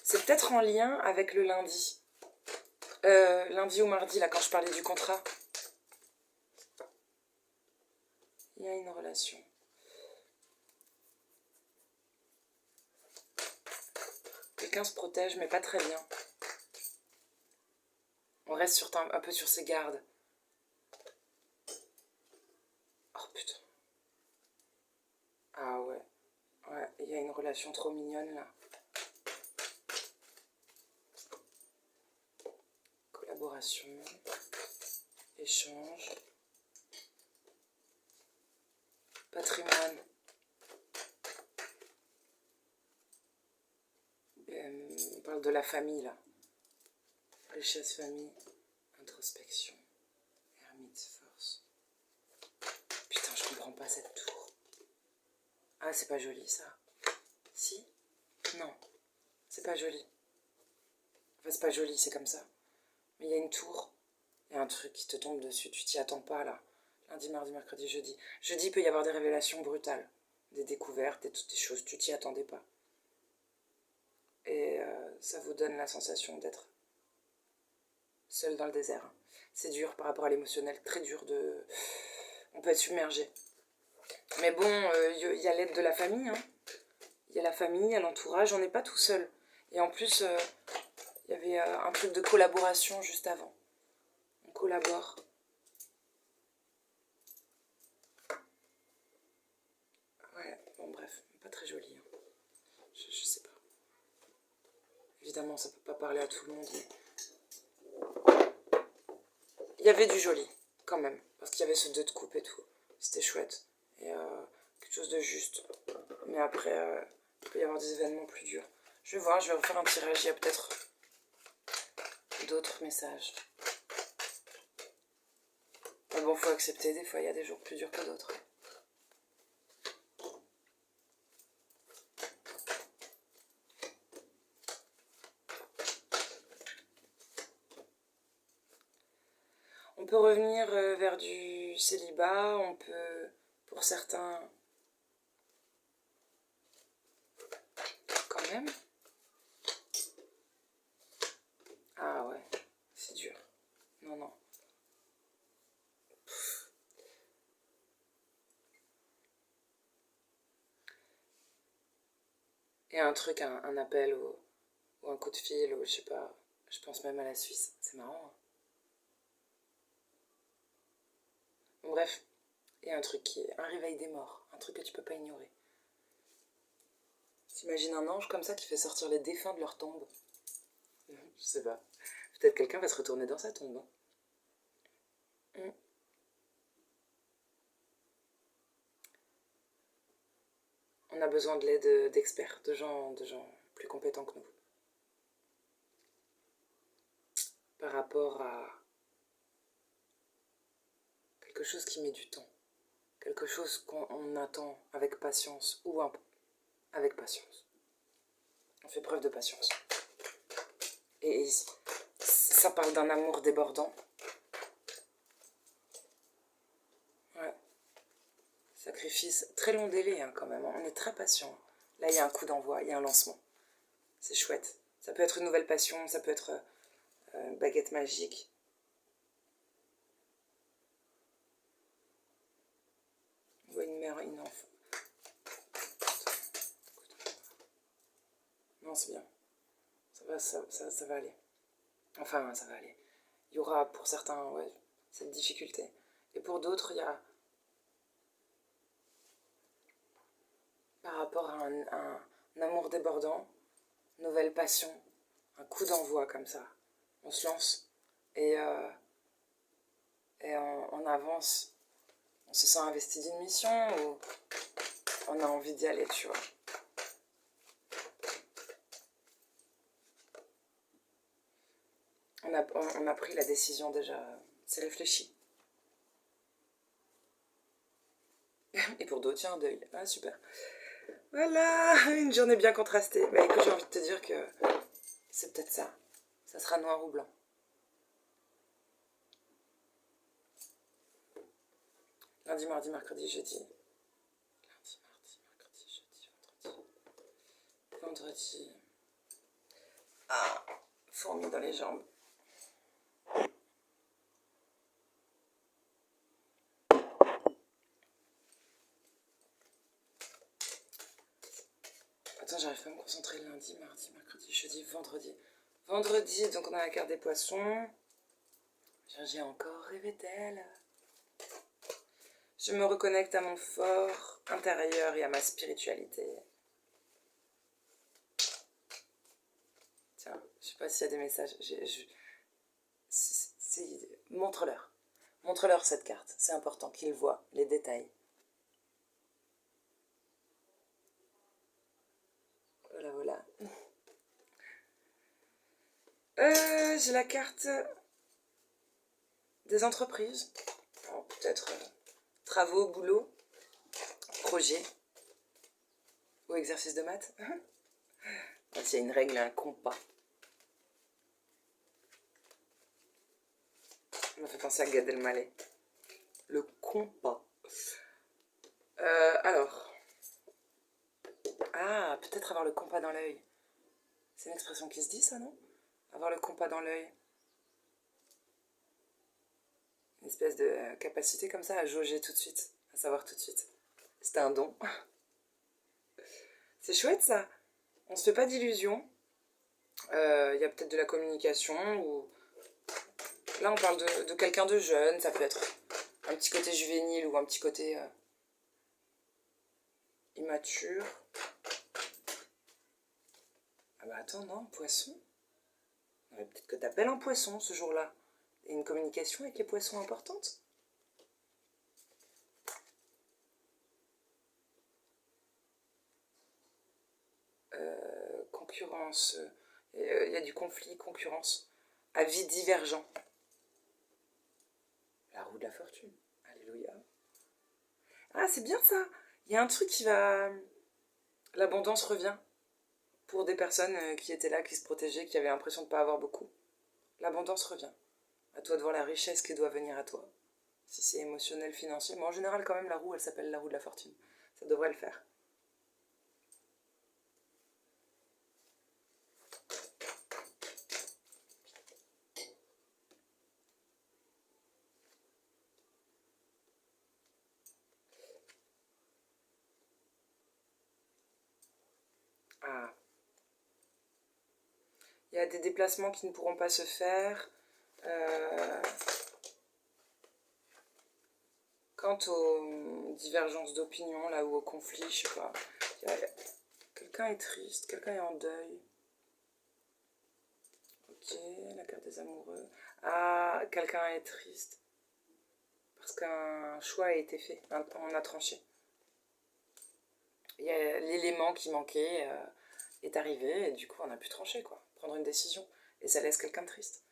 C'est peut-être en lien avec le lundi. Lundi ou mardi, là, quand je parlais du contrat. Il y a une relation. Quelqu'un se protège, mais pas très bien. On reste un peu sur ses gardes. Oh putain. Ah ouais. Ouais, il y a une relation trop mignonne là. Collaboration. Échange. Patrimoine. On parle de la famille là. Richesse, famille, introspection, ermite, force. Putain, je comprends pas cette tour. Ah, c'est pas joli ça. Si? Non, c'est pas joli. Enfin, c'est pas joli, c'est comme ça. Mais il y a une tour, il y a un truc qui te tombe dessus, tu t'y attends pas là. Lundi, mardi, mercredi, jeudi. Jeudi, il peut y avoir des révélations brutales, des découvertes, des choses, tu t'y attendais pas. Et ça vous donne la sensation d'être seul dans le désert. C'est dur par rapport à l'émotionnel, très dur de... On peut être submergé. Mais bon, y a l'aide de la famille, hein. Il y a la famille, il y a l'entourage, on n'est pas tout seul. Et en plus, il y avait un truc de collaboration juste avant. On collabore. Ouais, bon bref, pas très joli. Hein. Je sais pas. Évidemment, ça peut pas parler à tout le monde, mais... Il y avait du joli, quand même. Parce qu'il y avait ce 2 de coupe et tout. C'était chouette. Et quelque chose de juste. Mais après, il peut y avoir des événements plus durs. Je vais voir, je vais refaire un tirage. Il y a peut-être d'autres messages. Mais bon, faut accepter. Des fois, il y a des jours plus durs que d'autres. On peut revenir vers du célibat. On peut, pour certains... Quand même. Ah ouais, c'est dur. Non, non. Et un truc, un appel ou un coup de fil, ou je sais pas, je pense même à la Suisse. C'est marrant. Hein. Bon, bref, il y a un truc qui est un réveil des morts, un truc que tu peux pas ignorer. T'imagines un ange comme ça qui fait sortir les défunts de leur tombe? Je sais pas. Peut-être quelqu'un va se retourner dans sa tombe. Hein. On a besoin de l'aide d'experts, de gens plus compétents que nous. Par rapport à quelque chose qui met du temps. Quelque chose qu'on attend avec patience ou avec patience. On fait preuve de patience. Et ça parle d'un amour débordant. Ouais. Sacrifice, très long délai hein, quand même, on est très patient. Là, il y a un coup d'envoi, il y a un lancement. C'est chouette. Ça peut être une nouvelle passion, ça peut être une baguette magique. On voit une mère, une enfant. Non, c'est bien. Ça va aller. Enfin, ça va aller. Il y aura pour certains, ouais, cette difficulté. Et pour d'autres, il y a par rapport à un amour débordant, nouvelle passion, un coup d'envoi comme ça. On se lance et, on avance. On se sent investi d'une mission ou on a envie d'y aller, tu vois. On a pris la décision déjà, c'est réfléchi. Et pour d'autres, il y a un deuil. Ah, super. Voilà, une journée bien contrastée. Bah écoute, j'ai envie de te dire que c'est peut-être ça. Ça sera noir ou blanc. Lundi, mardi, mercredi, jeudi. Lundi, mardi, mercredi, jeudi, vendredi. Vendredi. Ah, fourmis dans les jambes. Attends, j'arrive pas à me concentrer. Lundi, mardi, mercredi, jeudi, vendredi. Vendredi, donc on a la carte des poissons. J'ai encore rêvé d'elle. Je me reconnecte à mon fort intérieur et à ma spiritualité. Tiens, je sais pas s'il y a des messages. Montre-leur. Montre-leur cette carte. C'est important qu'ils voient les détails. Voilà, voilà. J'ai la carte des entreprises. Peut-être travaux, boulot, projet ou exercice de maths. S'il y a une règle, un compas. Ça m'a fait penser à Gad Elmaleh. Le compas. Alors. Ah, peut-être avoir le compas dans l'œil. C'est une expression qui se dit, ça, non? Avoir le compas dans l'œil. Une espèce de capacité comme ça à jauger tout de suite, à savoir tout de suite. C'était un don. C'est chouette, ça. On se fait pas d'illusions. Il y a peut-être de la communication ou... Là, on parle de quelqu'un de jeune. Ça peut être un petit côté juvénile ou un petit côté immature. Ah bah attends, non, poisson. Peut-être que t'appelles un poisson ce jour-là. Et une communication avec les poissons importante. Concurrence. Il y a du conflit, concurrence. Avis divergent. La roue de la fortune. Alléluia. Ah, c'est bien ça. Il y a un truc qui va... L'abondance revient. Pour des personnes qui étaient là, qui se protégeaient, qui avaient l'impression de ne pas avoir beaucoup. L'abondance revient. À toi de voir la richesse qui doit venir à toi. Si c'est émotionnel, financier. Mais en général, quand même, la roue, elle s'appelle la roue de la fortune. Ça devrait le faire. Ah. Il y a des déplacements qui ne pourront pas se faire. Quant aux divergences d'opinion, là, ou aux conflits, je sais pas. Quelqu'un est triste, quelqu'un est en deuil. Ok, la carte des amoureux. Ah, quelqu'un est triste. Parce qu'un choix a été fait, on a tranché. Il y a l'élément qui manquait est arrivé, et du coup on a pu trancher, quoi. Prendre une décision. Et ça laisse quelqu'un triste.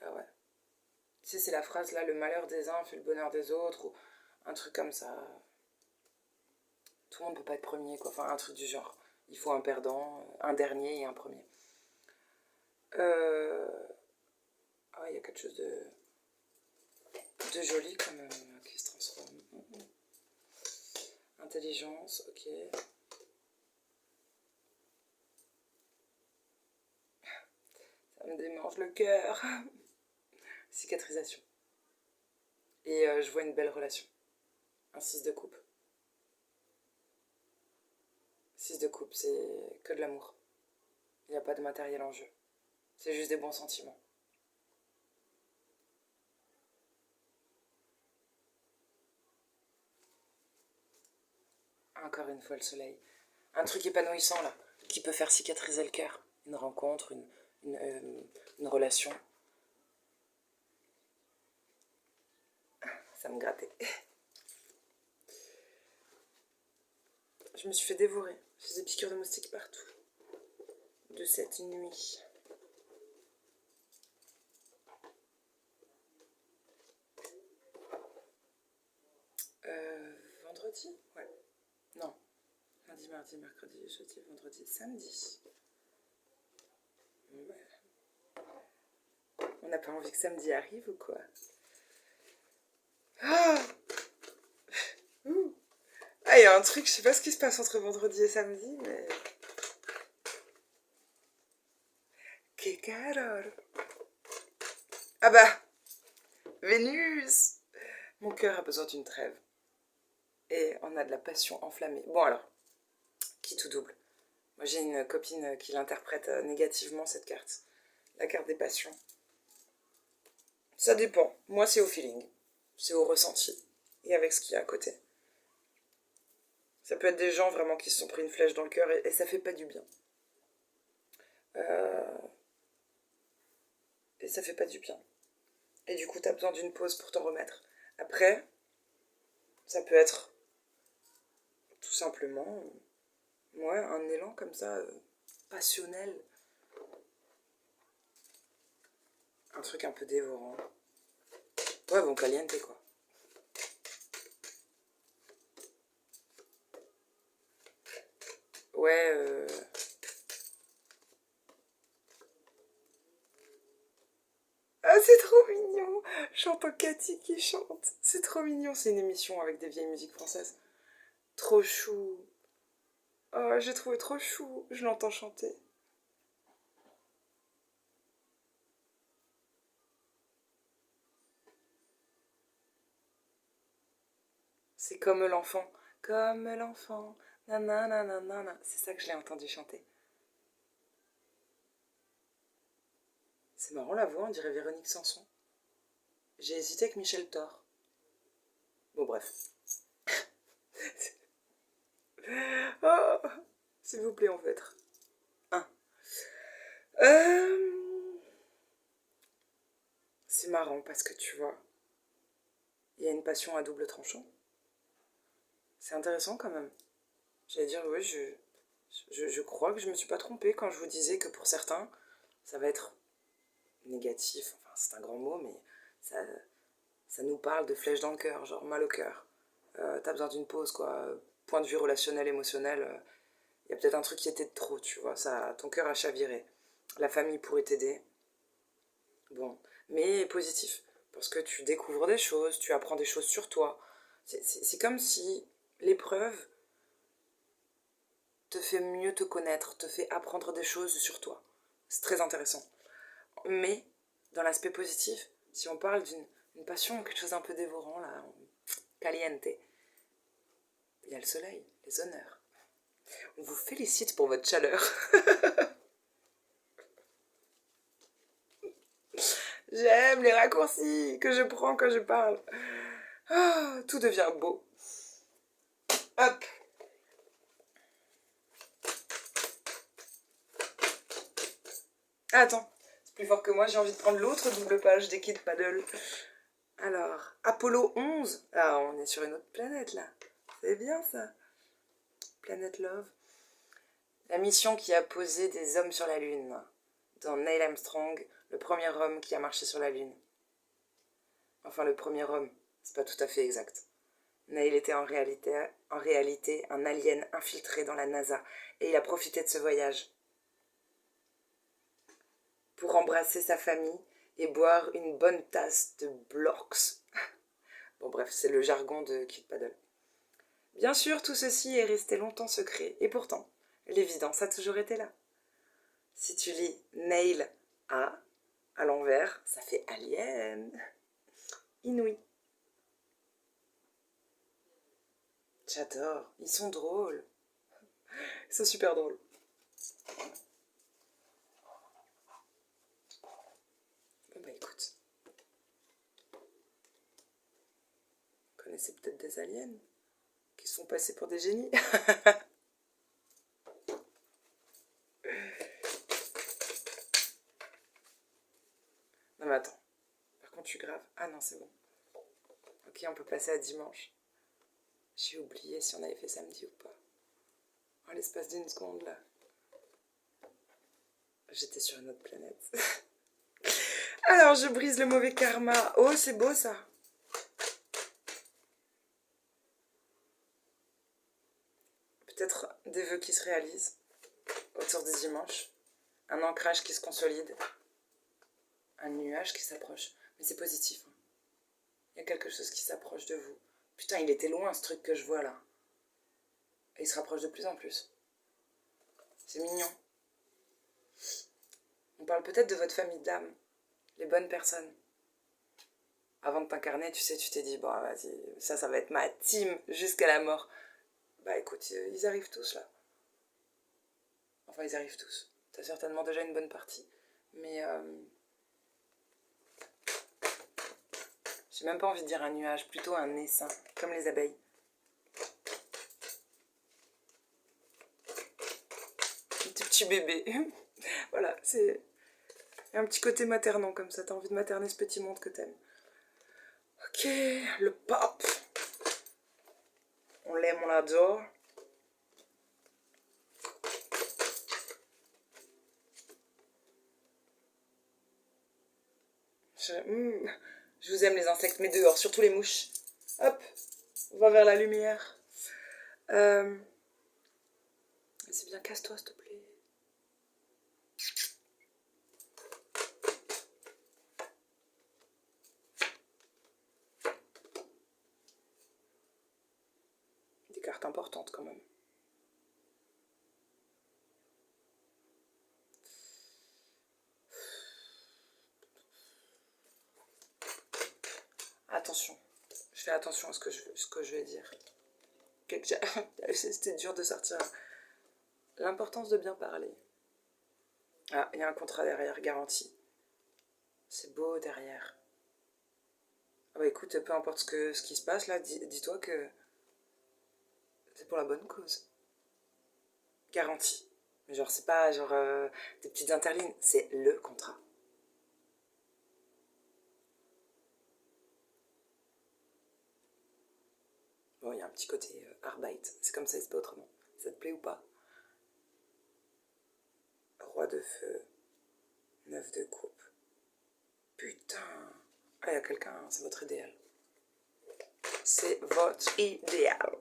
Ah ouais. Tu sais, c'est la phrase là, le malheur des uns fait le bonheur des autres, ou un truc comme ça. Tout le monde peut pas être premier, quoi. Enfin, un truc du genre. Il faut un perdant, un dernier et un premier. il y a quelque chose de joli quand même qui se transforme. Intelligence, ok. Ça me démange le cœur. Cicatrisation. Et je vois une belle relation. Un 6 de coupe. 6 de coupe, c'est que de l'amour. Il n'y a pas de matériel en jeu. C'est juste des bons sentiments. Encore une fois le soleil. Un truc épanouissant là, qui peut faire cicatriser le cœur. Une rencontre, une relation. Ça me grattait. Je me suis fait dévorer. J'ai des piqûres de moustiques partout. De cette nuit. Vendredi? Ouais. Non. Lundi, mardi, mercredi, jeudi, vendredi, samedi. Ouais. On n'a pas envie que samedi arrive ou quoi? Ah, il y a un truc, je sais pas ce qui se passe entre vendredi et samedi, mais... Que calor. Ah bah, Vénus. Mon cœur a besoin d'une trêve. Et on a de la passion enflammée. Bon alors, qui tout double. Moi j'ai une copine qui l'interprète négativement cette carte. La carte des passions. Ça dépend. Moi c'est au feeling. C'est au ressenti. Et avec ce qu'il y a à côté. Ça peut être des gens vraiment qui se sont pris une flèche dans le cœur et ça fait pas du bien. Et ça fait pas du bien. Et du coup t'as besoin d'une pause pour t'en remettre. Après, ça peut être tout simplement ouais, un élan comme ça, passionnel. Un truc un peu dévorant. Ouais, bon caliente quoi. Ouais, ah, c'est trop mignon. J'entends Cathy qui chante. C'est trop mignon. C'est une émission avec des vieilles musiques françaises. Trop chou. Oh, j'ai trouvé trop chou. Je l'entends chanter. C'est comme l'enfant. Comme l'enfant. Nanana. C'est ça que je l'ai entendu chanter. C'est marrant la voix, on dirait Véronique Sanson. J'ai hésité avec Michel Thor. Bon, bref. Oh, s'il vous plaît, on va être un. C'est marrant parce que tu vois, il y a une passion à double tranchant. C'est intéressant quand même. J'allais dire, oui, je crois que je me suis pas trompée quand je vous disais que pour certains, ça va être négatif. Enfin, c'est un grand mot, mais ça, ça nous parle de flèche dans le cœur, genre mal au cœur. T'as besoin d'une pause, quoi. Point de vue relationnel, émotionnel, il y a peut-être un truc qui était de trop, tu vois. Ça, ton cœur a chaviré. La famille pourrait t'aider. Bon, mais positif. Parce que tu découvres des choses, tu apprends des choses sur toi. C'est comme si l'épreuve te fait mieux te connaître, te fait apprendre des choses sur toi. C'est très intéressant. Mais, dans l'aspect positif, si on parle d'une passion, quelque chose d'un peu dévorant, là, caliente, il y a le soleil, les honneurs. On vous félicite pour votre chaleur. J'aime les raccourcis que je prends quand je parle. Ah, tout devient beau. Hop. Ah, attends, c'est plus fort que moi, j'ai envie de prendre l'autre double page des Kid Paddle. Alors, Apollo 11. Ah, on est sur une autre planète là. C'est bien ça. Planète Love. La mission qui a posé des hommes sur la Lune. Dans Neil Armstrong, le premier homme qui a marché sur la Lune. Enfin, le premier homme, c'est pas tout à fait exact. Neil était en réalité un alien infiltré dans la NASA et il a profité de ce voyage pour embrasser sa famille et boire une bonne tasse de Blorks. Bon bref, c'est le jargon de Cute Paddle. Bien sûr, tout ceci est resté longtemps secret, et pourtant, l'évidence a toujours été là. Si tu lis Nail à l'envers, ça fait Alien. Inouï. J'adore, ils sont drôles. Ils sont super drôles. Bon bah écoute. Vous connaissez peut-être des aliens qui sont passés pour des génies. Non mais attends. Par contre, je suis grave. Ah non, c'est bon. Ok, on peut passer à dimanche. J'ai oublié si on avait fait samedi ou pas. En l'espace d'une seconde, là. J'étais sur une autre planète. Alors, je brise le mauvais karma. Oh, c'est beau, ça. Peut-être des vœux qui se réalisent autour des dimanches. Un ancrage qui se consolide. Un nuage qui s'approche. Mais c'est positif. Hein. Il y a quelque chose qui s'approche de vous. Putain, il était loin, ce truc que je vois, là. Et il se rapproche de plus en plus. C'est mignon. On parle peut-être de votre famille d'âme. Les bonnes personnes. Avant de t'incarner, tu sais, tu t'es dit, bon, vas-y, ça va être ma team jusqu'à la mort. Bah écoute, ils arrivent tous, là. Enfin, ils arrivent tous. T'as certainement déjà une bonne partie. Mais j'ai même pas envie de dire un nuage, plutôt un essaim, comme les abeilles. Un petit bébé. Voilà, c'est un petit côté maternant comme ça. T'as envie de materner ce petit monde que t'aimes. Ok, le pop. On l'aime, on l'adore. Je vous aime les insectes, mais dehors, surtout les mouches. Hop, on va vers la lumière. C'est bien, casse-toi, s'il te plaît. Des cartes importantes quand même. Attention, je fais attention à ce que je vais dire. C'était dur de sortir. L'importance de bien parler. Ah, il y a un contrat derrière, garanti. C'est beau derrière. Ah bah écoute, peu importe ce qui se passe là, dis-toi que c'est pour la bonne cause. Garanti. Mais genre, c'est pas genre des petites interlignes, c'est le contrat. Bon, il y a un petit côté arbeit, c'est comme ça, c'est pas autrement. Ça te plaît ou pas? Roi de feu, 9 de coupe. Putain. Ah, il y a quelqu'un, hein, c'est votre idéal. C'est votre idéal.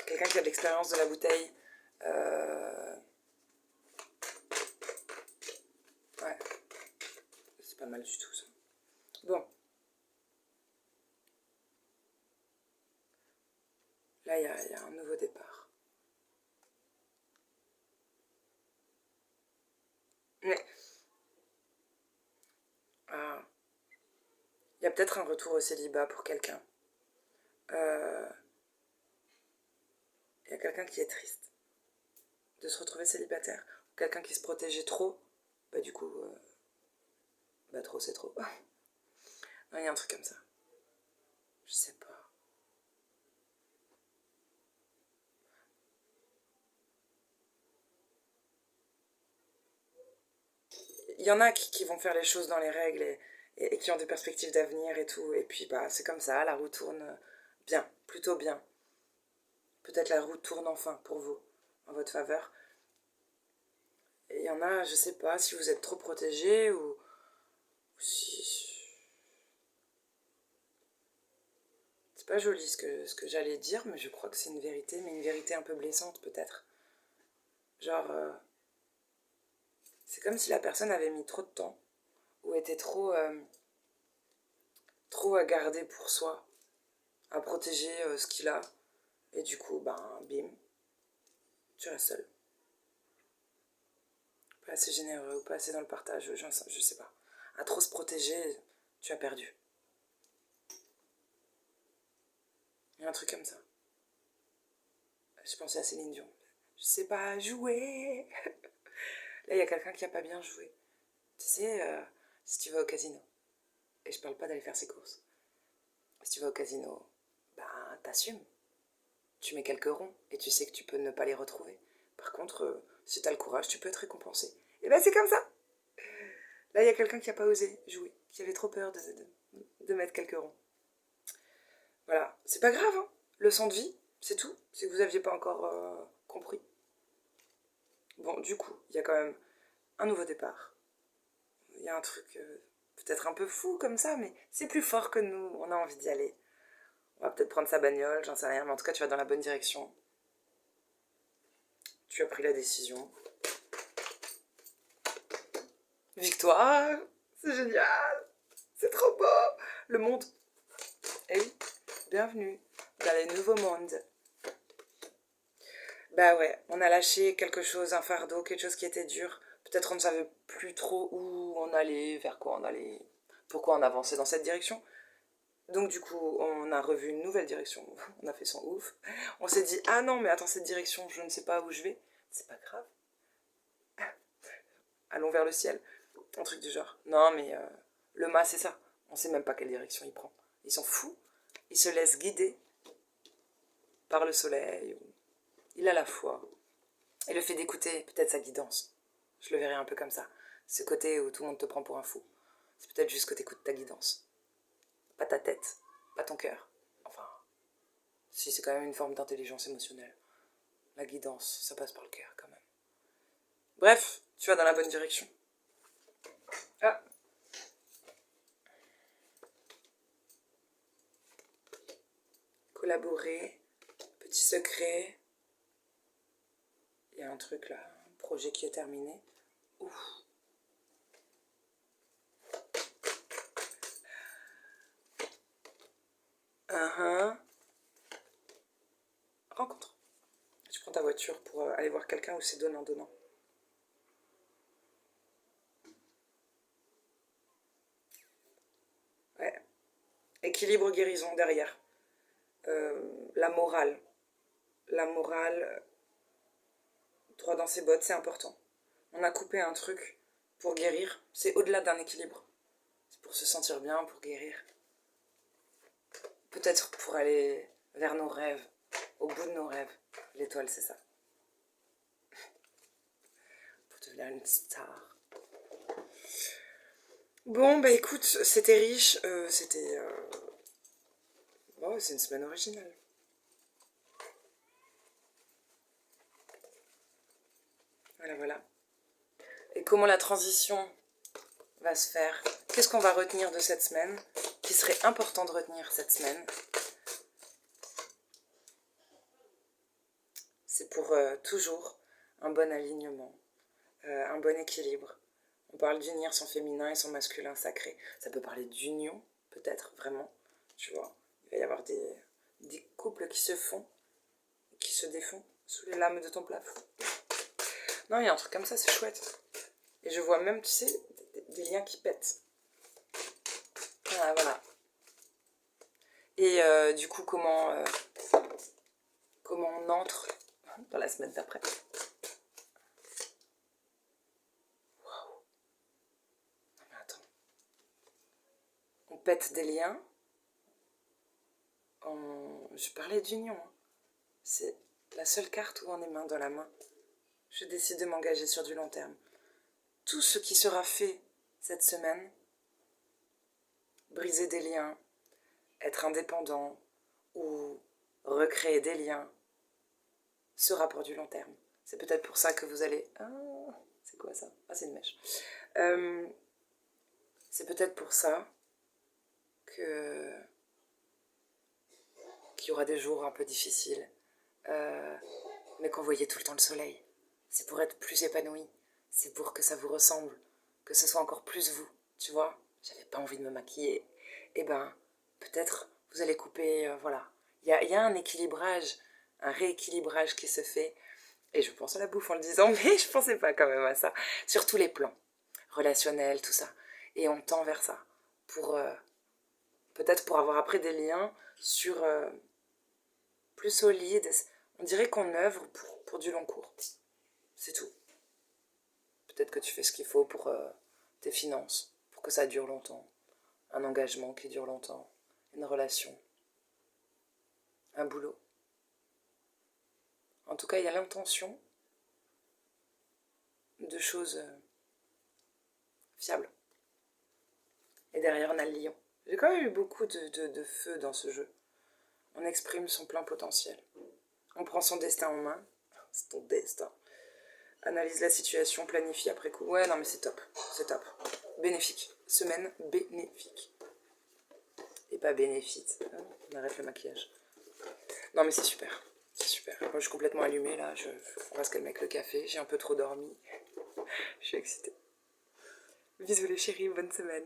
Quelqu'un qui a de l'expérience de la bouteille. Ouais. C'est pas mal du tout, ça. Bon. Là, il y a un nouveau départ. Mais... Ah. Il y a peut-être un retour au célibat pour quelqu'un. Il y a quelqu'un qui est triste de se retrouver célibataire. Quelqu'un qui se protégeait trop. Bah du coup... bah trop c'est trop. Non, il y a un truc comme ça. Je sais pas. Il y en a qui vont faire les choses dans les règles et qui ont des perspectives d'avenir et tout. Et puis bah c'est comme ça, la roue tourne bien, plutôt bien. Peut-être la roue tourne enfin pour vous, en votre faveur. Et il y en a, je sais pas, si vous êtes trop protégé ou si... C'est pas joli ce que j'allais dire, mais je crois que c'est une vérité, mais une vérité un peu blessante peut-être. Genre... C'est comme si la personne avait mis trop de temps ou était trop à garder pour soi, à protéger ce qu'il a. Et du coup, ben, bim, tu restes seul. Pas assez généreux ou pas assez dans le partage, je sais pas. À trop se protéger, tu as perdu. Il y a un truc comme ça. Je pensais à Céline Dion. Je sais pas jouer. Là, il y a quelqu'un qui a pas bien joué. Tu sais, si tu vas au casino, et je parle pas d'aller faire ses courses, si tu vas au casino, ben, t'assumes. Tu mets quelques ronds et tu sais que tu peux ne pas les retrouver. Par contre, si t'as le courage, tu peux être récompensé. Et ben c'est comme ça. Là, il y a quelqu'un qui a pas osé jouer, qui avait trop peur de mettre quelques ronds. Voilà, c'est pas grave, hein. Leçon de vie, c'est tout. Si vous aviez pas encore compris. Bon, du coup, il y a quand même un nouveau départ. Il y a un truc peut-être un peu fou comme ça, mais c'est plus fort que nous. On a envie d'y aller. On va peut-être prendre sa bagnole, j'en sais rien, mais en tout cas, tu vas dans la bonne direction. Tu as pris la décision. Victoire, c'est génial, c'est trop beau. Le monde. Eh oui, bienvenue dans les nouveaux mondes. Bah ouais, on a lâché quelque chose, un fardeau, quelque chose qui était dur. Peut-être on ne savait plus trop où on allait, vers quoi on allait, pourquoi on avançait dans cette direction. Donc du coup, on a revu une nouvelle direction. On a fait son ouf. On s'est dit, ah non, mais attends, cette direction, je ne sais pas où je vais. C'est pas grave. Allons vers le ciel. Un truc du genre. Non, mais le mât, c'est ça. On sait même pas quelle direction il prend. Ils s'en fout. Il se laisse guider par le soleil. Il a la foi. Et le fait d'écouter peut-être sa guidance. Je le verrais un peu comme ça. Ce côté où tout le monde te prend pour un fou. C'est peut-être juste que t'écoutes ta guidance. Pas ta tête. Pas ton cœur. Enfin, si c'est quand même une forme d'intelligence émotionnelle. La guidance, ça passe par le cœur quand même. Bref, tu vas dans la bonne direction. Ah. Collaborer. Petit secret. Il y a un truc là. Un projet qui est terminé. Ouf. Rencontre. Tu prends ta voiture pour aller voir quelqu'un où c'est donnant-donnant. Ouais. Équilibre, guérison derrière. La morale. La morale, droit dans ses bottes, c'est important. On a coupé un truc pour guérir. C'est au-delà d'un équilibre. C'est pour se sentir bien, pour guérir. Peut-être pour aller vers nos rêves, au bout de nos rêves. L'étoile, c'est ça. Pour devenir une star. Bon, bah écoute, c'était riche. C'était... Oh, c'est une semaine originale. Voilà, voilà. Et comment la transition va se faire? Qu'est-ce qu'on va retenir de cette semaine? Qui serait important de retenir cette semaine? C'est pour toujours un bon alignement, un bon équilibre. On parle d'unir son féminin et son masculin sacré. Ça peut parler d'union, peut-être, vraiment. Tu vois, il va y avoir des couples qui se font, qui se défont sous les lames de ton plafond. Non, il y a un truc comme ça, c'est chouette. Et je vois même, tu sais, des liens qui pètent. Ah, voilà. Et du coup, comment on entre dans la semaine d'après? Waouh. Non mais attends. On pète des liens. Je parlais d'union. Hein. C'est la seule carte où on est main dans la main. Je décide de m'engager sur du long terme. Tout ce qui sera fait cette semaine, briser des liens, être indépendant ou recréer des liens, sera pour du long terme. C'est peut-être pour ça que vous allez... Ah, c'est quoi ça? Ah, c'est une mèche. C'est peut-être pour ça qu'il y aura des jours un peu difficiles, mais qu'on voyait tout le temps le soleil. C'est pour être plus épanoui. c'est pour que ça vous ressemble, que ce soit encore plus vous, tu vois. J'avais pas envie de me maquiller. Et ben, peut-être vous allez couper, voilà. Il y a un équilibrage, un rééquilibrage qui se fait. Et je pense à la bouffe en le disant, mais je pensais pas quand même à ça. Sur tous les plans, relationnels, tout ça. Et on tend vers ça. Pour peut-être pour avoir après des liens sur plus solides. On dirait qu'on œuvre pour du long cours. C'est tout. Peut-être que tu fais ce qu'il faut pour tes finances, pour que ça dure longtemps. Un engagement qui dure longtemps. Une relation. Un boulot. En tout cas, il y a l'intention de choses fiables. Et derrière, on a le lion. J'ai quand même eu beaucoup de feu dans ce jeu. On exprime son plein potentiel. On prend son destin en main. C'est ton destin. Analyse la situation, planifie après coup. Ouais, non mais c'est top. C'est top. Bénéfique. Semaine bénéfique. Et pas bénéfice. On arrête le maquillage. Non mais c'est super. C'est super. Moi je suis complètement allumée là. On va se calmer avec le café. J'ai un peu trop dormi. Je suis excitée. Bisous les chéris, bonne semaine.